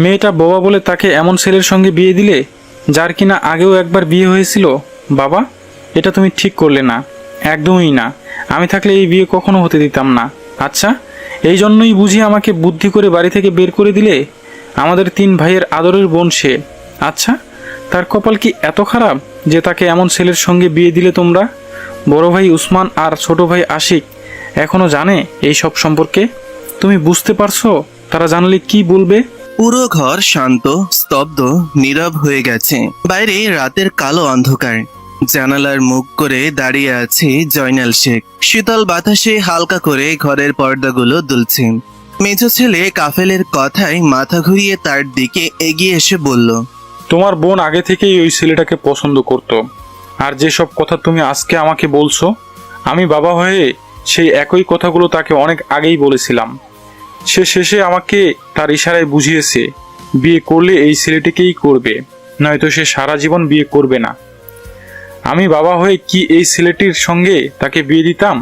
মেয়েটা বোবা বলে তাকে এমন ছেলের সঙ্গে বিয়ে দিলে যার কিনা আগেও একবার বিয়ে হয়েছিল। বাবা, এটা তুমি ঠিক করলে না, একদমই না। আমি থাকলে এই বিয়ে কখনো হতে দিতাম না। আচ্ছা, এই জন্যই বুঝি আমাকে বুদ্ধি করে বাড়ি থেকে বের করে দিলে? আমাদের 3 ভাইয়ের আদরের বোন সে। আচ্ছা, তার কপাল কি এত খারাপ যে তাকে এমন ছেলের সঙ্গে বিয়ে দিলে তোমরা? বড় ভাই উসমান আর ছোট ভাই আশিক এখনো জানে এই সব সম্পর্কে? তুমি বুঝতে পারছো তারা জানলে কি বলবে? পুরো ঘর শান্ত, স্তব্ধ, নীরব হয়ে গেছে। বাইরে রাতের কালো অন্ধকার। জানালার মুখ করে দাঁড়িয়ে আছে জয়নাল শেখ। শীতল বাতাসে হালকা করে ঘরের পর্দাগুলো দুলছে। মেজ ছেলে কাফেলের কথায় মাথা ঘুরিয়ে তার দিকে এগিয়ে এসে বলল, তোমার বোন আগে থেকেই ওই ছেলেটাকে পছন্দ করত। আর যেসব কথা তুমি আজকে আমাকে বলছো, আমি বাবা হয়ে সেই একই কথাগুলো তাকে অনেক আগেই বলেছিলাম। সে শেষে আমাকে তার ইশারায় বুঝিয়েছে বিয়ে করলে এই ছেলেটিকেই করবে, নয়তো সে সারা জীবন বিয়ে করবে না। আমি বাবা হয়ে কি এই ছেলেটির সঙ্গে তাকে বিয়ে দিতাম?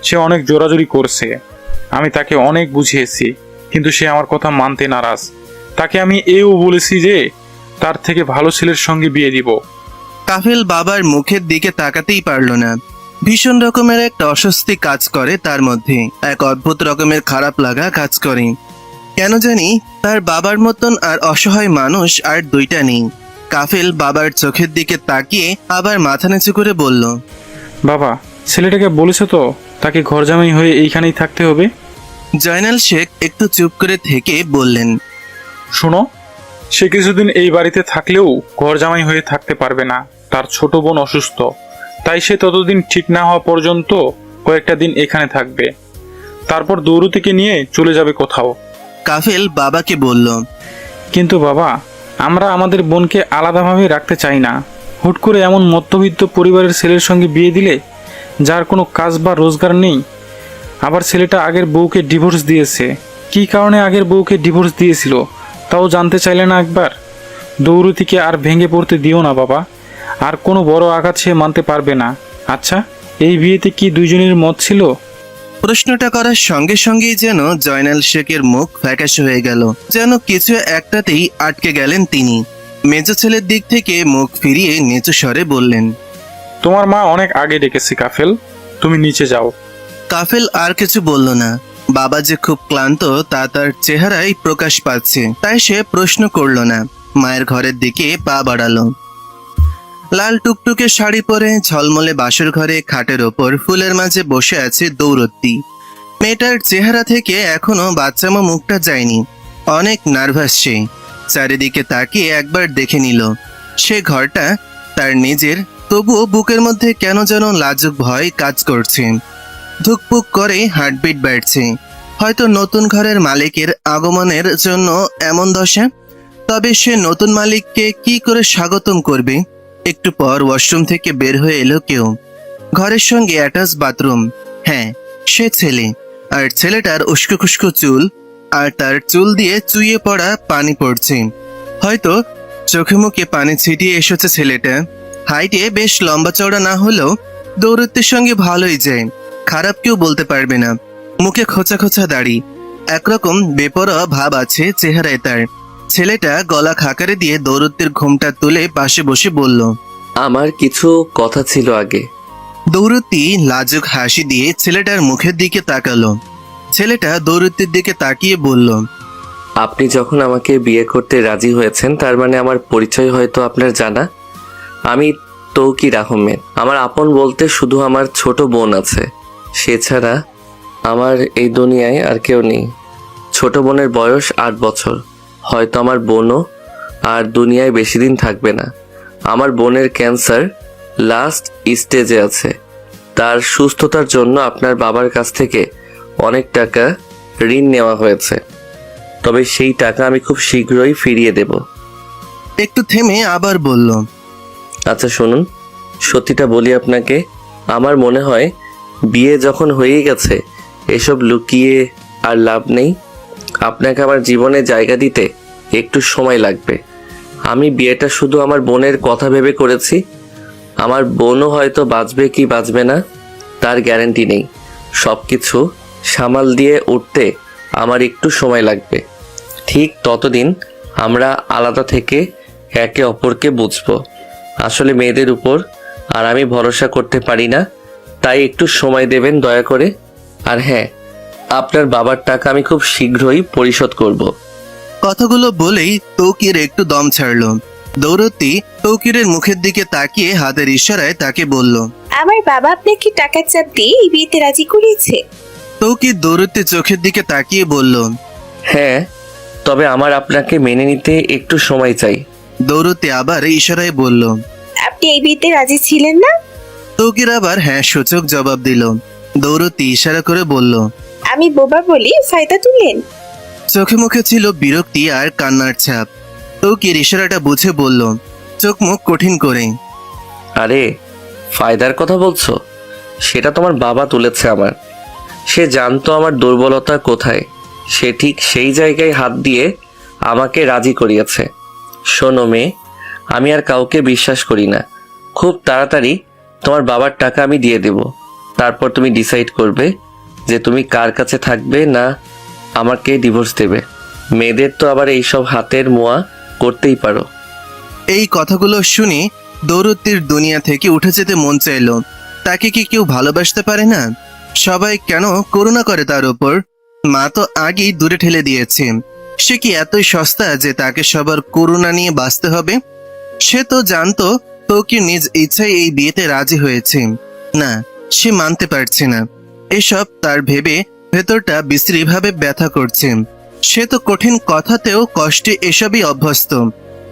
সে অনেক জোরাজুরি করছে, আমি তাকে অনেক বুঝিয়েছি, কিন্তু সে আমার কথা মানতে নারাজ। তাকে আমি এও বলেছি যে তার থেকে ভালো ছেলের সঙ্গে বিয়ে দিব। কাফেল বাবার মুখের দিকে তাকাতেই পারল না। ভীষণ রকমের একটা অস্বস্তি কাজ করে তার মধ্যে, এক অদ্ভুত রকমের খারাপ লাগা কাজ করে। কেন জানি তার বাবার মতন আর অসহায় মানুষ আর দুইটা নেই। কাফেল বাবার চোখের দিকে তাকিয়ে আবার মাথা নিচু করে বলল, বাবা, ছেলেটাকে বলেছো তো তাকে ঘরজামাই হয়ে এইখানেই থাকতে হবে? জয়নাল শেখ একটু চুপ করে থেকে বললেন, শোনো, সে কিছুদিন এই বাড়িতে থাকলেও ঘরজামাই হয়ে থাকতে পারবে না। তার ছোট বোন অসুস্থ, তাই সে ততদিন ঠিক না হওয়া পর্যন্ত কয়েকটা দিন এখানে থাকবে। তারপর দৌড়ুতিকে নিয়ে চলে যাবে কোথাও। কাফেল বাবাকে বলল, কিন্তু বাবা, আমরা আমাদের বোনকে আলাদাভাবে রাখতে চাই না। হুট করে এমন মধ্যবিত্ত পরিবারের ছেলের সঙ্গে বিয়ে দিলে, যার কোনো কাজ বা রোজগার নেই। আবার ছেলেটা আগের বউকে ডিভোর্স দিয়েছে। কী কারণে আগের বউকে ডিভোর্স দিয়েছিল তাও জানতে চাইলে না একবার? দৌড়ুতিকে আর ভেঙে পড়তে দিও না বাবা। আর কোনো বড় আঘাত সে মানতে পারবে না। আচ্ছা, এই বিয়েতে কি দুইজনের মত ছিল? প্রশ্নটা করার সঙ্গে সঙ্গেই যেন জয়নাল শেখের মুখ ফ্যাকাশে হয়ে গেল, যেন কিছু একটাতেই আটকে গেলেন তিনি। মেজ ছেলের দিক থেকে মুখ ফিরিয়ে নিচু স্বরে বললেন, তোমার মা অনেক আগে ডেকেছে কাফেল, তুমি নিচে যাও। কাফেল আর কিছু বলল না। বাবা যে খুব ক্লান্ত তা তার চেহারায় প্রকাশ পাচ্ছে, তাই সে প্রশ্ন করল না। মায়ের ঘরের দিকে পা বাড়ালো। লাল টুকটুকে শাড়ি পরে ঝলমলে বাসর ঘরে খাটের ওপর ফুলের মাঝে বসে আছে দৌরত্তি। মেয়েটার চেহারা থেকে এখনো বাচ্চামো মুখটা যায়নি। অনেক নার্ভাস সে। চারিদিকে তাকিয়ে একবার দেখে নিল। সে ঘরটা তার নিজের, তবুও বুকের মধ্যে কেন যেন লাজুক ভয় কাজ করছে। ধুকপুক করে হার্টবিট বাড়ছে। হয়তো নতুন ঘরের মালিকের আগমনের জন্য এমন দশা। তবে সে নতুন মালিককে কি করে স্বাগতম করবে? একটু পর ওয়াশরুম থেকে বের হয়ে এলো কেউ। ঘরের সঙ্গে অ্যাটাচ বাথরুম। হ্যাঁ, সে ছেলে। আর ছেলেটার উস্কো খুস্কো চুল, আর তার চুল দিয়ে চুইয়ে পড়া পানি পড়ছে। হয়তো চোখে মুখে পানি ছিটিয়ে এসেছে ছেলেটা। হাইটে বেশ লম্বা চওড়া না হলেও দৌরত্বের সঙ্গে ভালোই যায়, খারাপ কেউ বলতে পারবে না। মুখে খোঁচা খোঁচা দাড়ি, একরকম বেপরোয়া ভাব আছে চেহারায় তার। ছেলেটা গলা খাকারে দিয়ে দৌরত্বের ঘুমটা তুলে পাশে বসে বলল, আমার কিছু কথা ছিল আগে। দৌরত্তি লাজুক হাসি দিয়ে ছেলেটার মুখের দিকে তাকালো। ছেলেটা দৌরত্বের দিকে তাকিয়ে বলল, আপনি যখন আমাকে বিয়ে করতে রাজি হয়েছেন, তার মানে আমার পরিচয় হয়তো আপনার জানা। আমি তৌকির আহমেদ। আমার আপন বলতে শুধু আমার ছোট বোন আছে। সে ছাড়া আমার এই দুনিয়ায় আর কেউ নেই। ছোট বোনের বয়স 8 বছর। হয়তো আমার বোনও আর দুনিয়ায় বেশি দিন থাকবে না। আমার বোনের ক্যান্সার লাস্ট স্টেজে আছে। তার সুস্থতার জন্য আপনার বাবার কাছ থেকে অনেক টাকা ঋণ নেওয়া হয়েছে, তবে সেই টাকা আমি খুব শীঘ্রই ফিরিয়ে দেব। একটু থেমে আবার বলল, আচ্ছা শুনুন, সত্যিটা বলি আপনাকে। আমার মনে হয় বিয়ে যখন হয়েই গেছে, এসব লুকিয়ে আর লাভ নেই। আপনাকে আমার জীবনে জায়গা দিতে একটু সময় লাগবে। আমি বিয়েটা শুধু আমার বোনের কথা ভেবে করেছি। আমার বোনও হয়তো বাঁচবে কি বাঁচবে না তার গ্যারান্টি নেই। সব কিছু সামাল দিয়ে উঠতে আমার একটু সময় লাগবে। ঠিক ততদিন আমরা আলাদা থেকে একে অপরকে বুঝবো। আসলে মেয়েদের উপর আর আমি ভরসা করতে পারি না, তাই একটু সময় দেবেন দয়া করে। আর হ্যাঁ, আপনার বাবার টাকা আমি খুব শীঘ্রই পরিশোধ করব। কথাগুলো বলেই তৌকির একটু দম ছাড়ল। দৌরতী তৌকিরের মুখের দিকে তাকিয়ে হাতের ইশারায় তাকে বলল। আমার বাবা আপনাকে টাকার চাপ দিয়ে এই বিয়েতে রাজি করিয়েছে? তৌকির দৌরতীর চোখের দিকে তাকিয়ে বলল। হ্যাঁ, তবে আমার আপনাকে মেনে নিতে একটু সময় চাই। দৌরতী আবার ইশারায় বলল। আপনি এই বিয়েতে রাজি ছিলেন না? তৌকির আবার হ্যাঁ সূচক জবাব দিল। দৌরতী ইশারা করে বলল। আমি বোবা বলে ফায়দা তুললেন? চোখে মুখে ছিল বিরক্তি আর কান্নার ছাপ। তৌকির ইশারাটা বুঝে বলল, চোখ মুখ কঠিন করে। আরে, ফায়দার কথা বলছো? সেটা তোমার বাবা তুলেছে আমার। সে জানতো আমার দুর্বলতা কোথায়, সে ঠিক সেই জায়গায় হাত দিয়ে আমাকে রাজি করিয়েছে। শোনো মেয়ে, আমি আর কাউকে বিশ্বাস করি না। খুব তাড়াতাড়ি তোমার বাবার টাকা আমি দিয়ে দেব। তারপর তুমি ডিসাইড করবে যে তুমি কার কাছে থাকবে, না আমাকে ডিভোর্স দেবে। মেয়েদের তো আবার এইসব হাতের মোয়া করতেই পারো। এই কথাগুলো শুনে দৌরতীর দুনিয়া থেকে উঠে যেতে মন চাইল। তাকে কি কেউ ভালোবাসতে পারে না? সবাই কেন করুণা করে তার উপর? মা তো আগেই দূরে ঠেলে দিয়েছে। সে কি এতই সস্তা যে তাকে সবার করুণা নিয়ে বাঁচতে হবে? সে তো জানতো তৌকির নিজ ইচ্ছায় এই বিয়েতে রাজি হয়েছে। না, সে মানতে পারছে না। এসব তার ভেবে ভেতরটা বিশ্রীভাবে ব্যথা করছে। সে তো কঠিন কথাতেও কষ্টে এসবই অভ্যস্ত।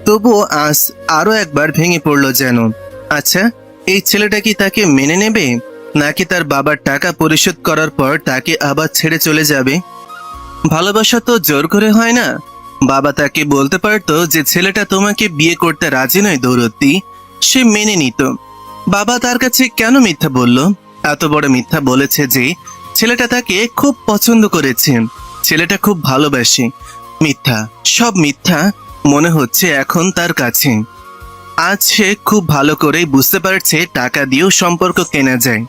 তবুও আজ আরো একবার ভেঙে পড়লো যেন। আচ্ছা, এই ছেলেটা কি তাকে মেনে নেবে, নাকি তার বাবার টাকা পরিশোধ করার পর তাকে আবার ছেড়ে চলে যাবে? ভালোবাসা তো জোর করে হয় না। বাবা তাকে বলতে পারতো যে ছেলেটা তোমাকে বিয়ে করতে রাজি নয় দৌরতী, সে মেনে নিত। বাবা তার কাছে কেন মিথ্যা বলল? এত বড় মিথ্যা বলেছে যে ছেলেটা তাকে খুব পছন্দ করেছে, ছেলেটা খুব ভালোবাসে। মিথ্যা, সব মিথ্যা মনে হচ্ছে এখন তার কাছে। আজ সে খুব ভালো করেই বুঝতে পারছে টাকা দিয়েও সম্পর্ক কেনা যায়,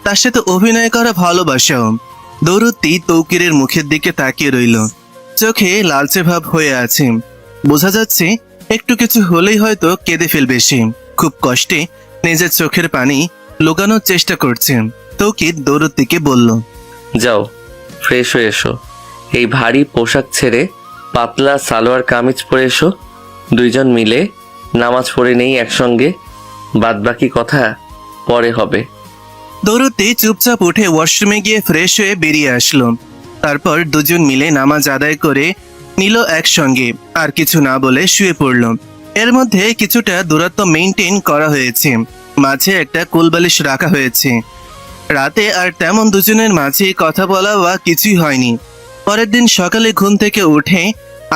তার সাথে অভিনয় করা ভালোবাসাও। দৌরতী তৌকিরের মুখের দিকে তাকিয়ে রইল। চোখে লালচে ভাব হয়ে আছে। বোঝা যাচ্ছে একটু কিছু হলেই হয়তো কেঁদে ফেলবে সে। খুব কষ্টে নিজের চোখের পানি লুকানোর চেষ্টা করছে। তৌকির দৌরতীকে বলল। যাও, ফ্রেশ হয়ে এসো। এই ভারী পোশাক ছেড়ে পাতলা সালোয়ার কামিজ পরে এসো। দুইজন মিলে নামাজ পড়ে নেই একসঙ্গে, বাদবাকি কথা পরে হবে। দৌরতী চুপচাপ উঠে ওয়াশরুমে গিয়ে ফ্রেশ হয়ে বেরিয়ে আসলো। তারপর দুজন মিলে নামাজ আদায় করে নিল একসঙ্গে, আর কিছু না বলে শুয়ে পড়ল। এর মধ্যে কিছুটা দূরত্ব মেনটেন করা হয়েছে, মাঝে একটা কোলবালিশ রাখা হয়েছে। রাতে আর তেমন দুজনের মাঝে কথা বলা বা কিছুই হয়নি। পরের দিন সকালে ঘুম থেকে উঠে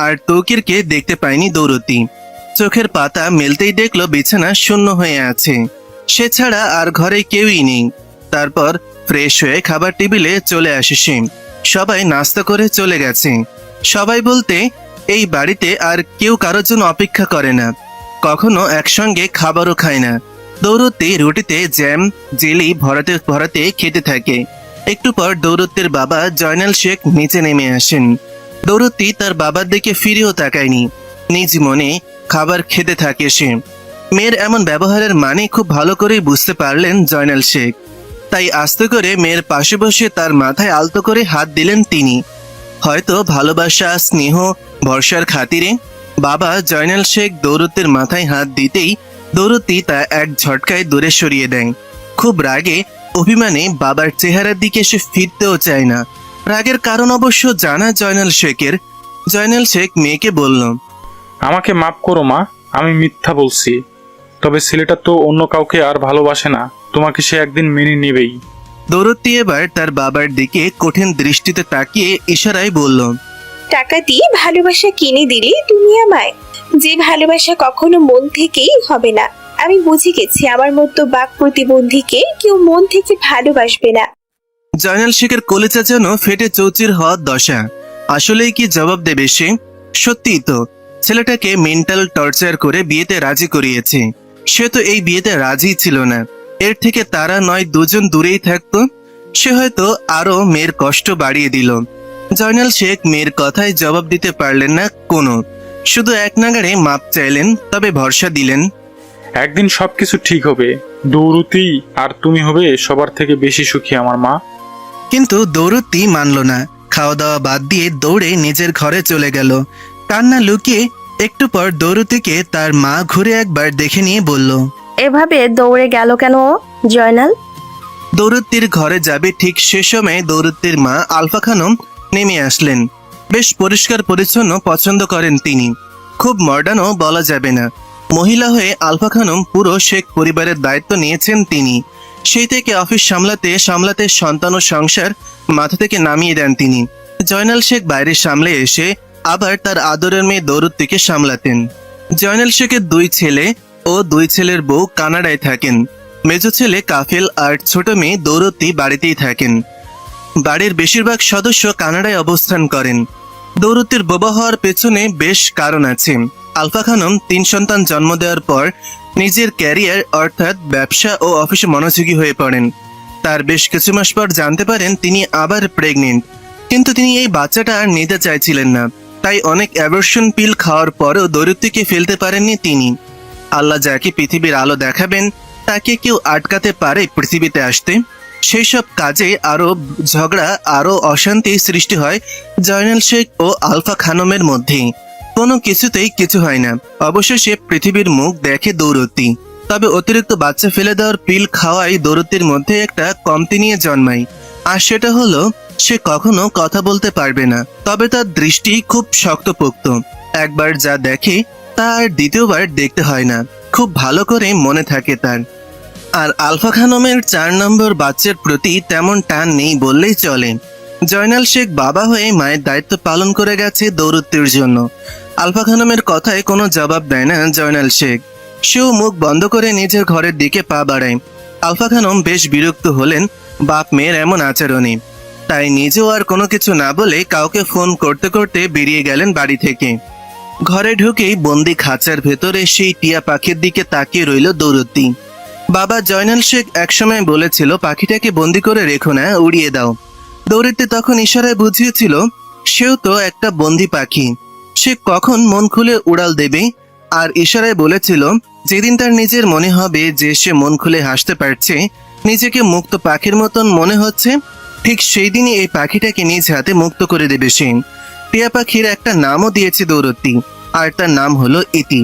আর তৌকিরকে দেখতে পায়নি দৌরতী। চোখের পাতা মেলতেই দেখলো বিছানা শূন্য হয়ে আছে, সে ছাড়া আর ঘরে কেউই নেই। তারপর ফ্রেশ হয়ে খাবার টেবিলে চলে আসে সে। সবাই নাস্তা করে চলে গেছে। সবাই বলতে এই বাড়িতে আর কেউ কারোর জন্য অপেক্ষা করে না, কখনো একসঙ্গে খাবারও খায় না। দৌরতী রুটিতে জ্যাম জেলি ভরাতে ভরাতে খেতে থাকে। একটু পর দৌরতীর বাবা জয়নাল শেখ নিচে নেমে আসেন। দৌরতী তার বাবার দিকে ফিরেও তাকায়নি, নিজ মনে খাবার খেতে থাকে সে। মেয়ের এমন ব্যবহারের মানে খুব ভালো করেই বুঝতে পারলেন জয়নাল শেখ। তাই আস্তে করে মেয়ের পাশে বসে তার মাথায় আলতো করে হাত দিলেন তিনি। হয়তো ভালোবাসা, স্নেহ, ভরসার খাতিরে বাবা জয়নাল শেখ দৌরতীর মাথায় হাত দিতেই দৌরতী তা এক ঝটকায় দূরে সরিয়ে দেয়। খুব রাগে অভিমানে বাবার চেহারার দিকে সে ফিরতেও চায় না। রাগের কারণ অবশ্য জানা জয়নাল শেখের। জয়নাল শেখ মেয়েকে বলল। আমাকে মাফ করো মা, আমি মিথ্যা বলছি। তবে ছেলেটা তো অন্য কাউকে আর ভালোবাসে না, তোমাকে সে একদিন মেনে নেবেই। দৌরতী এবার তার বাবার দিকে কঠিন দৃষ্টিতে তাকিয়ে ইশারায় বলল। টাকা দিয়ে ভালোবাসা কিনে দিলে তুমি আমায়, যে ভালোবাসা কখনো মন থেকেই হবে না। আমি বুঝে গেছি আমার মতো বাক প্রতিবন্ধীকে কেউ মন থেকে ভালোবাসবে না। জয়নাল শেখের কলেজা যেন ফেটে চৌচির হওয়ার দশা। আসলেই কি জবাব দেবে সে? সত্যিই তো ছেলেটাকে মেন্টাল টর্চার করে বিয়েতে রাজি করিয়েছে। সে তো এই বিয়েতে রাজি ছিল না। এর থেকে তারা নয় দুজন দূরেই থাকতো। সে হয়তো আরো মেয়ের কষ্ট বাড়িয়ে দিল। জয়নাল শেখ মেয়ের কথায় জবাব দিতে পারলেন না কোনো। শুধু এক নাগাড়ে মাপ চাইলেন, তবে ভরসা দিলেন। একদিন সবকিছু ঠিক হবে। দৌড়তি আর তুমি হবে সবার থেকে বেশি সুখী আমার মা। কিন্তু দৌড়তি মানল না। খাওয়া দাওয়া বাদ দিয়ে দৌড়ে নিজের ঘরে চলে গেল। কান্না লুকিয়ে একটু পর দৌড়তিকে তার মা ঘুরে একবার দেখে নিয়ে বলল, এভাবে দৌড়ে গেল কেন ও, জয়নাল? দৌড়তির ঘরে যাবে ঠিক সে সময় দৌড়তির মা আলফা খানম নেমে আসলেন। বেশ পরিষ্কার পরিচ্ছন্ন পছন্দ করেন তিনি। খুব মডার্নও বলা যাবে না। মহিলা হয়ে আলফা খানম পুরো শেখ পরিবারের দায়িত্ব নিয়েছেন তিনি। সেই থেকে অফিস সামলাতে সামলাতে সন্তান ও সংসার মাথা থেকে নামিয়ে দেন তিনি। জয়নাল শেখ বাইরে সামলে এসে আবার তার আদরের মেয়ে দৌড়তিকে সামলাতেন। জয়নাল শেখের 2 ছেলে ও 2 ছেলের বউ কানাডায় থাকেন। মেজো ছেলে কাফেল আর ছোট মেয়ে দৌড়তি বাড়িতেই থাকেন। বাড়ির বেশিরভাগ সদস্য কানাডায় অবস্থান করেন। দৌড়তির বোবা হওয়ার পেছনে বেশ কারণ আছে। আলফা খানম 3 সন্তান জন্ম দেওয়ার পর নিজের ক্যারিয়ার অর্থাৎ ব্যবসা ও অফিসে মনোযোগী হয়ে পড়েন। তার বেশ কিছু মাস পর জানতে পারেন তিনি আবার প্রেগনেন্ট। কিন্তু তিনি এই বাচ্চাটা আর নিতে চাইছিলেন না। তাই অনেক অ্যাবর্শন পিল খাওয়ার পরও দৌড়তিকে ফেলতে পারেননি তিনি। আল্লাহ যাকে পৃথিবীর আলো দেখাবেন তাকে কেউ আটকাতে পারে পৃথিবীতে আসতে? সেই সব কাজে আরো ঝগড়া, আরো অশান্তি সৃষ্টি হয় জয়নাল শেখ ও আলফা খানমের মধ্যে। কোনো কিছুতেই কিছু হয় না। অবশেষে পৃথিবীর মুখ দেখে দৌড়তি। তবে অতিরিক্ত বাচ্চা ফেলে দেওয়ার পিল খাওয়াই দৌড়তির মধ্যে একটা কমতি নিয়ে জন্মায়। আর সেটা হলো সে কখনো কথা বলতে পারবে না। তবে তার দৃষ্টি খুব শক্তপোক্ত। একবার যা দেখে তা আর দ্বিতীয়বার দেখতে হয় না। খুব ভালো করে মনে থাকে তার। আর আলফা খানমের 4 নম্বর বাচ্চার প্রতি তেমন টান নেই বললেই চলে। জয়নাল শেখ বাবা হয়ে মায়ের দায়িত্ব পালন করে গেছে দৌড়তির জন্য। আলফা খানমের কথায় কোনো জবাব দেয় না জয়নাল শেখ। সেও মুখ বন্ধ করে নিজের ঘরের দিকে পা বাড়ায়। আলফা খানম বেশ বিরক্ত হলেন বাপ মেয়ের এমন আচরণে। তাই নিজেও আর কোনো কিছু না বলে কাউকে ফোন করতে করতে বেরিয়ে গেলেন বাড়ি থেকে। ঘরে ঢুকেই বন্দি খাঁচার ভেতরে সেই টিয়া পাখির দিকে তাকিয়ে রইল দৌড়তি। বাবা জয়নাল শেখ একসময় বলেছিল পাখিটাকে বন্দি করে রেখো না, উড়িয়ে দাও। দৌড়িতে তখন ইশারায় বুঝিয়েছিল সেও তো একটা বন্দি পাখি, সে কখন মন খুলে উড়াল দেবে। আর ইশারায় বলেছিল যেদিন তার নিজের মনে হবে যে সে মন খুলে হাসতে পারছে, নিজেকে মুক্ত পাখির মতন মনে হচ্ছে, ঠিক সেই দিনই এই পাখিটাকে নিজ হাতে মুক্ত করে দেবে সে। টিয়া পাখির একটা নামও দিয়েছে দৌড়তি, আর তার নাম হলো ইতি।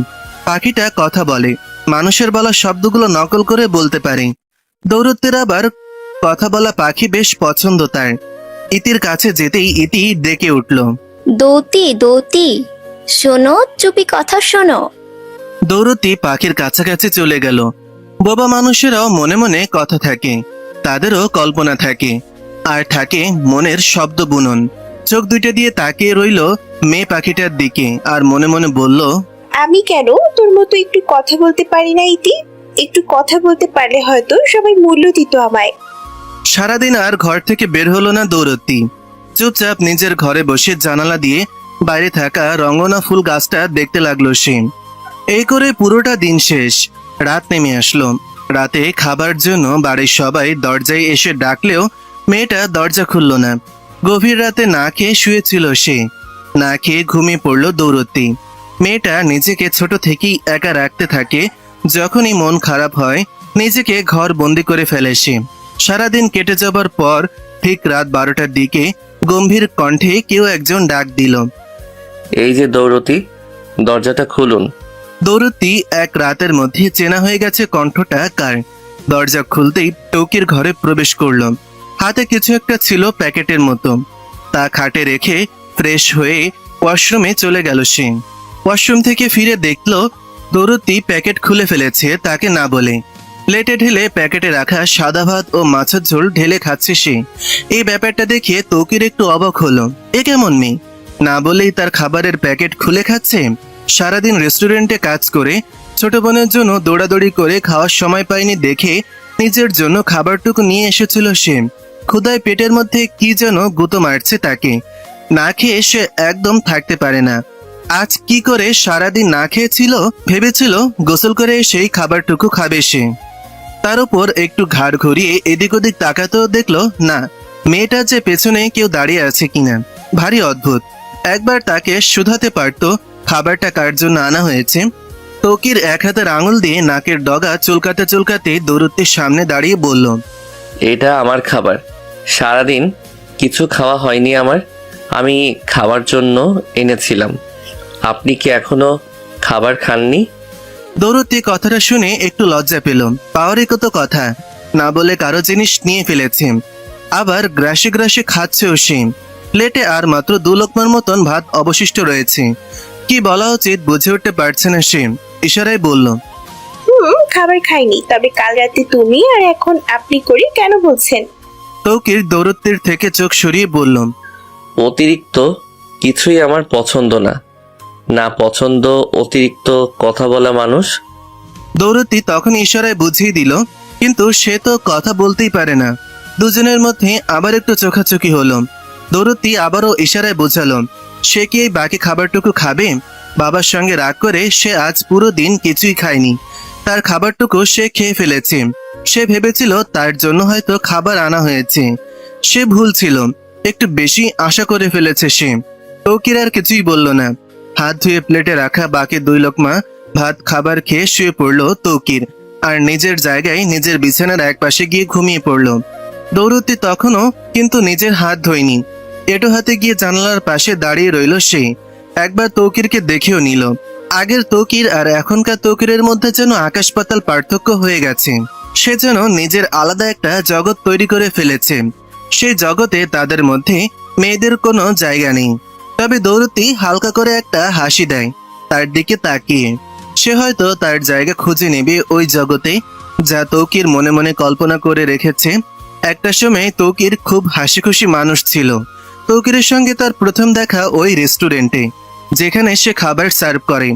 পাখিটা কথা বলে, মানুষের বলা শব্দগুলো নকল করে বলতে পারে। দৌড়তির আবার কথা বলা পাখি বেশ পছন্দ তার। ইতির কাছে যেতেই ইতি ডেকে উঠল, দৌতি দৌতি, শোনো, চুপি কথা শোনো। দৌড়তি পাখির কাছাকাছি চলে গেল। বোবা মানুষেরাও মনে মনে কথা থাকে, তাদেরও কল্পনা থাকে, আর থাকে মনের শব্দ বুনন। চোখ দুইটা দিয়ে তাকিয়ে রইল মেয়ে পাখিটার দিকে আর মনে মনে বলল, আমি কেন তোর মতো একটু কথা বলতে পারি না ইতি? একটু কথা বলতে পারলে হয়তো সবাই মূল্য দিত আমায়। সারাদিন আর ঘর থেকে বের হলো না দৌড়তি। চুপচাপ নিজের ঘরে বসে জানালা দিয়ে বাইরে থাকা রঙ্গনা ফুল গাছটা দেখতে লাগলো সে। এই করে পুরোটা দিন শেষ। রাত নেমে আসলো। রাতে খাবার জন্য বাড়ির সবাই দরজায় এসে ডাকলেও মেয়েটা দরজা খুলল না। গভীর রাতে না খেয়ে শুয়েছিল সে। না খেয়ে ঘুমিয়ে পড়ল দৌড়তি। মেয়েটা নিজেকে ছোট থেকেই একা রাখতে থাকে। যখনই মন খারাপ হয় নিজেকে ঘর বন্দি করে ফেলে সে। সারাদিন কেটে যাবার পর ঠিক রাত 12টার দিকে গম্ভীর কণ্ঠে কেউ একজন ডাক দিল, এই যে দৌড়তি, দরজাটা খুলুন। দৌড়তি এক রাতের মধ্যে চেনা হয়ে গেছে কণ্ঠটা কার। দরজা খুলতেই টৌকির ঘরে প্রবেশ করলো। হাতে কিছু একটা ছিল প্যাকেটের মতো। তা খাটে রেখে ফ্রেশ হয়ে ওয়াশরুমে চলে গেল সে। ওয়াশরুম থেকে ফিরে দেখলো দৌড়তি প্যাকেট খুলে ফেলেছে তাকে না বলে। প্লেটে ঢেলে প্যাকেটে রাখা সাদা ভাত ও মাছের ঝোল ঢেলে খাচ্ছে সে। এই ব্যাপারটা দেখে তৌকির একটু অবাক হলো। এ কেমন মেয়ে, না বলেই তার খাবারের প্যাকেট খুলে খাচ্ছে। সারাদিন রেস্টুরেন্টে কাজ করে ছোট বোনের জন্য দৌড়াদৌড়ি করে খাওয়ার সময় পায়নি দেখে নিজের জন্য খাবারটুকু নিয়ে এসেছিল সে। ক্ষুধায় পেটের মধ্যে কি যেন গুঁতো মারছে তাকে। না খেয়ে সে একদম থাকতে পারে না। আজ কি করে সারাদিন না খেয়েছিল, ভেবেছিল গোসল করে সেই খাবারটুকু খাবে সে। তার উপর একটু ঘাড় ঘুরিয়ে এদিক ওদিক তাকাতেও দেখলো না, মেয়েটা যে পেছনে কেউ দাঁড়িয়ে আছে কিনা। ভারী অদ্ভুত। একবার তাকে শুধাতে পারতো, খাবারটা কার জন্য আনা হয়েছে। তৌকির এক হাতের আঙুল দিয়ে নাকের ডগা চুলকাতে চুলকাতে দৌরত্বের সামনে দাঁড়িয়ে বলল, এটা আমার খাবার। সারাদিন কিছু খাওয়া হয়নি আমার। আমি খাওয়ার জন্য এনেছিলাম। আপনি কি এখনো খাবার খাননি? দৌরত্তি কথাটা শুনে একটু লজ্জা পেল। পাওয়ারই কত কথা, না বলে কারো জিনিস নিয়ে ফেলেছে, আবার গ্রাসে গ্রাসে খাচ্ছেও সে। প্লেটে আর মাত্র 2 লোকমার মতন ভাত অবশিষ্ট রয়েছে। কি বলা উচিত বুঝে উঠতে পারছে না সে। ইশারায় বলল, খাবার খাইনি, তবে কাল রাতে তুমি আর এখন আপনি করে কেন বলছেন? তৌকির দৌরত্বের থেকে চোখ সরিয়ে বলল, অতিরিক্ত কিছুই আমার পছন্দ না। না পছন্দ অতিরিক্ত কথা বলা মানুষ। দৌরত্তি তখন ইশারায় বুঝিয়ে দিল, কিন্তু সে তো কথা বলতেই পারে না। দুজনের মধ্যে আবার একটু চোখাচোখি হলো। দৌরত্তি আবারও ইশারায় বোঝালো সে কি এই বাকি খাবারটুকু খাবে। বাবার সঙ্গে রাগ করে সে আজ পুরো দিন কিছুই খায়নি। তার খাবারটুকু সে খেয়ে ফেলেছে। সে ভেবেছিল তার জন্য হয়তো খাবার আনা হয়েছে। সে ভুল ছিল, একটু বেশি আশা করে ফেলেছে সে। তৌকির আর কিছুই বলল না। হাত ধুয়ে প্লেটে রাখা বাকি 2 লোকমা ভাত খাবার খেয়ে শুয়ে পড়ল তৌকির, আর নিজের জায়গায় নিজের বিছানার একপাশে গিয়ে ঘুমিয়ে পড়ল। দৌরত্তি তখনও কিন্তু নিজের হাত ধোয়নি। এটো হাতে গিয়ে জানালার পাশে দাঁড়িয়ে রইল সে। একবার তৌকিরকে দেখেও নিল। আগের তৌকির আর এখনকার তৌকিরের মধ্যে যেন আকাশ পাতাল পার্থক্য হয়ে গেছে। সে যেন নিজের আলাদা একটা জগৎ তৈরি করে ফেলেছে। সেই জগতে তাদের মধ্যে মেয়েদের কোনো জায়গা নেই। তবে দৌরত্তি হালকা করে একটা হাসি দেয় তার দিকে তাকিয়ে। সে হয়তো তার জায়গা খুঁজে নেবে ওই জগতে, যা তৌকির মনে মনে কল্পনা করে রেখেছে। একটা সময় তৌকির খুব হাসি খুশি মানুষ ছিল। তৌকিরের সঙ্গে তার প্রথম দেখা ওই রেস্টুরেন্টে, যেখানে সে খাবার সার্ভ করে।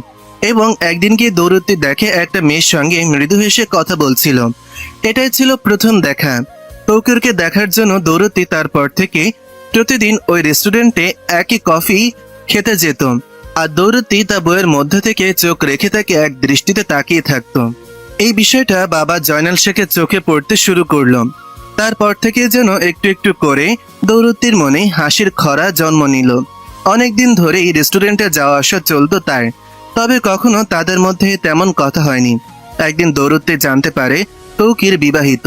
এবং একদিন গিয়ে দৌরত্তি দেখে একটা মেয়ের সঙ্গে মৃদু হেসে কথা বলছিল। এটাই ছিল প্রথম দেখা। তৌকিরকে দেখার জন্য দৌরত্তি তারপর থেকে প্রতিদিন ওই রেস্টুরেন্টে একই কফি খেতে যেত। আর দৌরত্তি তা বইয়ের মধ্যে থেকে চোখ রেখে তাকে এক দৃষ্টিতে তাকিয়ে থাকতো। এই বিষয়টা বাবা জয়নাল শেখের চোখে পড়তে শুরু করলো। তারপর থেকে যেন একটু একটু করে দৌরত্তির মনে হাসির খরা জন্ম নিল। অনেকদিন ধরেই রেস্টুরেন্টে যাওয়া আসা চলতো তার, তবে কখনো তাদের মধ্যে তেমন কথা হয়নি। একদিন দৌরত্তি জানতে পারে তৌকির বিবাহিত।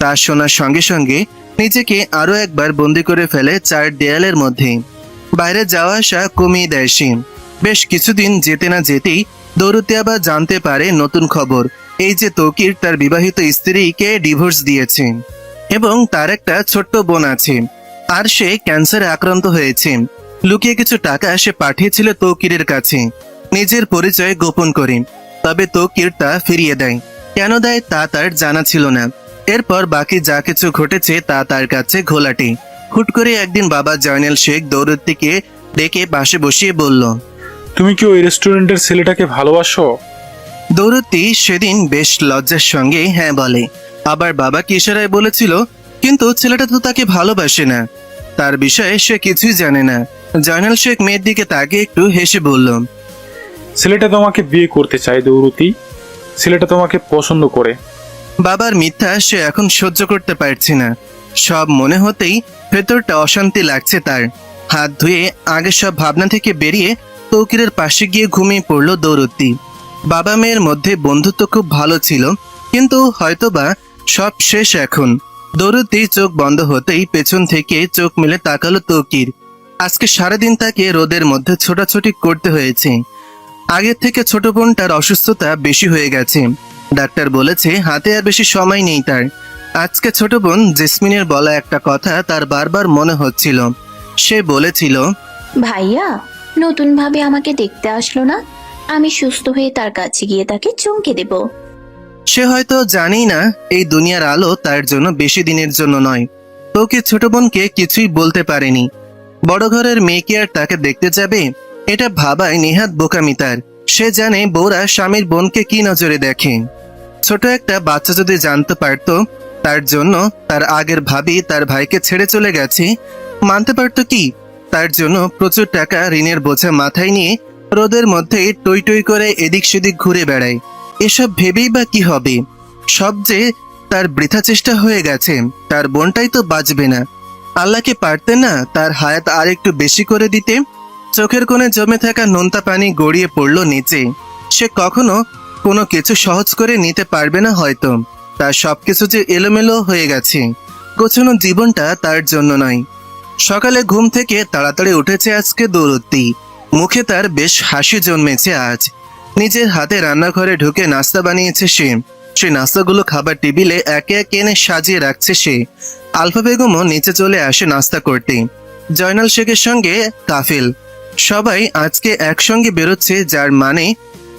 তা শোনার সঙ্গে সঙ্গে নিজেকে আরো একবার বন্দি করে ফেলে 4 দেয়ালের মধ্যে। বাইরে যাওয়া আসা কমিয়ে দেয় সে। বেশ কিছুদিন যেতে না যেতেই দৌরত্তি আবার জানতে পারে নতুন খবর, এই যে তৌকির তার বিবাহিত স্ত্রীকে ডিভোর্স দিয়েছে এবং তার একটা ছোট্ট বোন আছে, আর সে ক্যান্সারে আক্রান্ত হয়েছে। লুকিয়ে কিছু টাকা সে পাঠিয়েছিল তৌকিরের কাছে নিজের পরিচয় গোপন করে। তবে তৌকির তা ফিরিয়ে দেয়। কেন দেয় তা তার জানা ছিল না। এরপর বাকি যা কিছু ঘটেছে তা তার কাছে ঘোলাটে। হুট করে একদিন বাবা জয়নাল শেখ দৌরত্তিকে ডেকে পাশে বসিয়ে বলল, তুমি কি ওই রেস্টুরেন্টের ছেলেটাকে ভালোবাসো? দৌরত্তি সেদিন বেশ লজ্জার সঙ্গে হ্যাঁ বলে। আবার বাবা কি ইশারায় বলেছিল, কিন্তু ছেলেটা তো তাকে ভালোবাসে না, তার বিষয়ে সে কিছুই জানে না। জয়নাল শেখ মেয়ের দিকে তাকিয়ে একটু হেসে বলল, ছেলেটা তোমাকে বিয়ে করতে চায় দৌরতি। ছেলেটা তোমাকে পছন্দ করে। বাবার মিথ্যা সে এখন সহ্য করতে পারছে না। সব মনে হতেই ভেতরটা অশান্তি লাগছে তার। হাত ধুয়ে আগে সব ভাবনা থেকে বেরিয়ে তৌকিরের পাশে গিয়ে ঘুমিয়ে পড়ল দৌরত্তি। বাবা মেয়ের মধ্যে বন্ধুত্ব খুব ভালো ছিল, কিন্তু হয়তোবা সব শেষ এখন। দৌরত্তি চোখ বন্ধ হতেই পেছন থেকে চোখ মেলে তাকালো তৌকির। আজকে সারাদিন তাকে রোদের মধ্যে ছোটাছুটি করতে হয়েছে। আগের থেকে ছোট বোনটার অসুস্থতা বেশি হয়ে গেছে। ডাক্তার বলেছে হাতে আর বেশি সময় নেই তার। আজকে ছোট বোন জেসমিনের বলা একটা কথা তার বারবার মনে হচ্ছিল। সে বলেছিল, ভাইয়া নতুন ভাবে আমাকে দেখতে আসলো না, আমি সুস্থ হয়ে তার কাছে গিয়ে তাকে চমকে দেব। সে হয়তো জানেই না এই দুনিয়ার আলো তার জন্য বেশি দিনের জন্য নয়। তোকে ছোট বোনকে কিছুই বলতে পারেনি। বড় ঘরের মেয়েকে আর তাকে দেখতে যাবে, এটা ভাবায় নেহাত বোকামি তার। সে জানে বউরা স্বামীর বোনকে কি নজরে দেখে। ছোট একটা বাচ্চা যদি জানতে পারতো তার জন্য তার আগের ভাবি তার ভাইকে ছেড়ে চলে গেছে, মানতে পারতো কি? তার জন্য প্রচুর টাকা ঋণের বোঝা মাথায় নিয়ে রোদের মধ্যে টই টই করে এদিক সেদিক ঘুরে বেড়ায়। এসব ভেবেই বা কি হবে? সব যে তার বৃথা চেষ্টা হয়ে গেছে। তার বোনটাই তো বাঁচবে না। আল্লাহকে পারতেন না তার হায়াত আর একটু বেশি করে দিতে? চোখের কোণে জমে থাকা নোনতা পানি গড়িয়ে পড়ল নিচে। সে কখনো কোনো কিছু সহজ করে নিতে পারবে না হয়তো। তার সবকিছু যে এলোমেলো হয়ে গেছে। গোছানো জীবনটা তার জন্য নয়। সকালে ঘুম থেকে তাড়াতাড়ি উঠেছে আজকে দৌড়ত্তি। মুখে তার বেশ হাসি জন্মেছে আজ। নিজের হাতে রান্নাঘরে ঢুকে নাস্তা বানিয়েছে সে। সে নাস্তাগুলো খাবার টেবিলে একে একে এনে সাজিয়ে রাখছে সে। আলফা বেগমও নিচে চলে আসে নাস্তা করতে। জয়নাল শেখের সঙ্গে কাফিল সবাই আজকে একসঙ্গে বেরোচ্ছে, যার মানে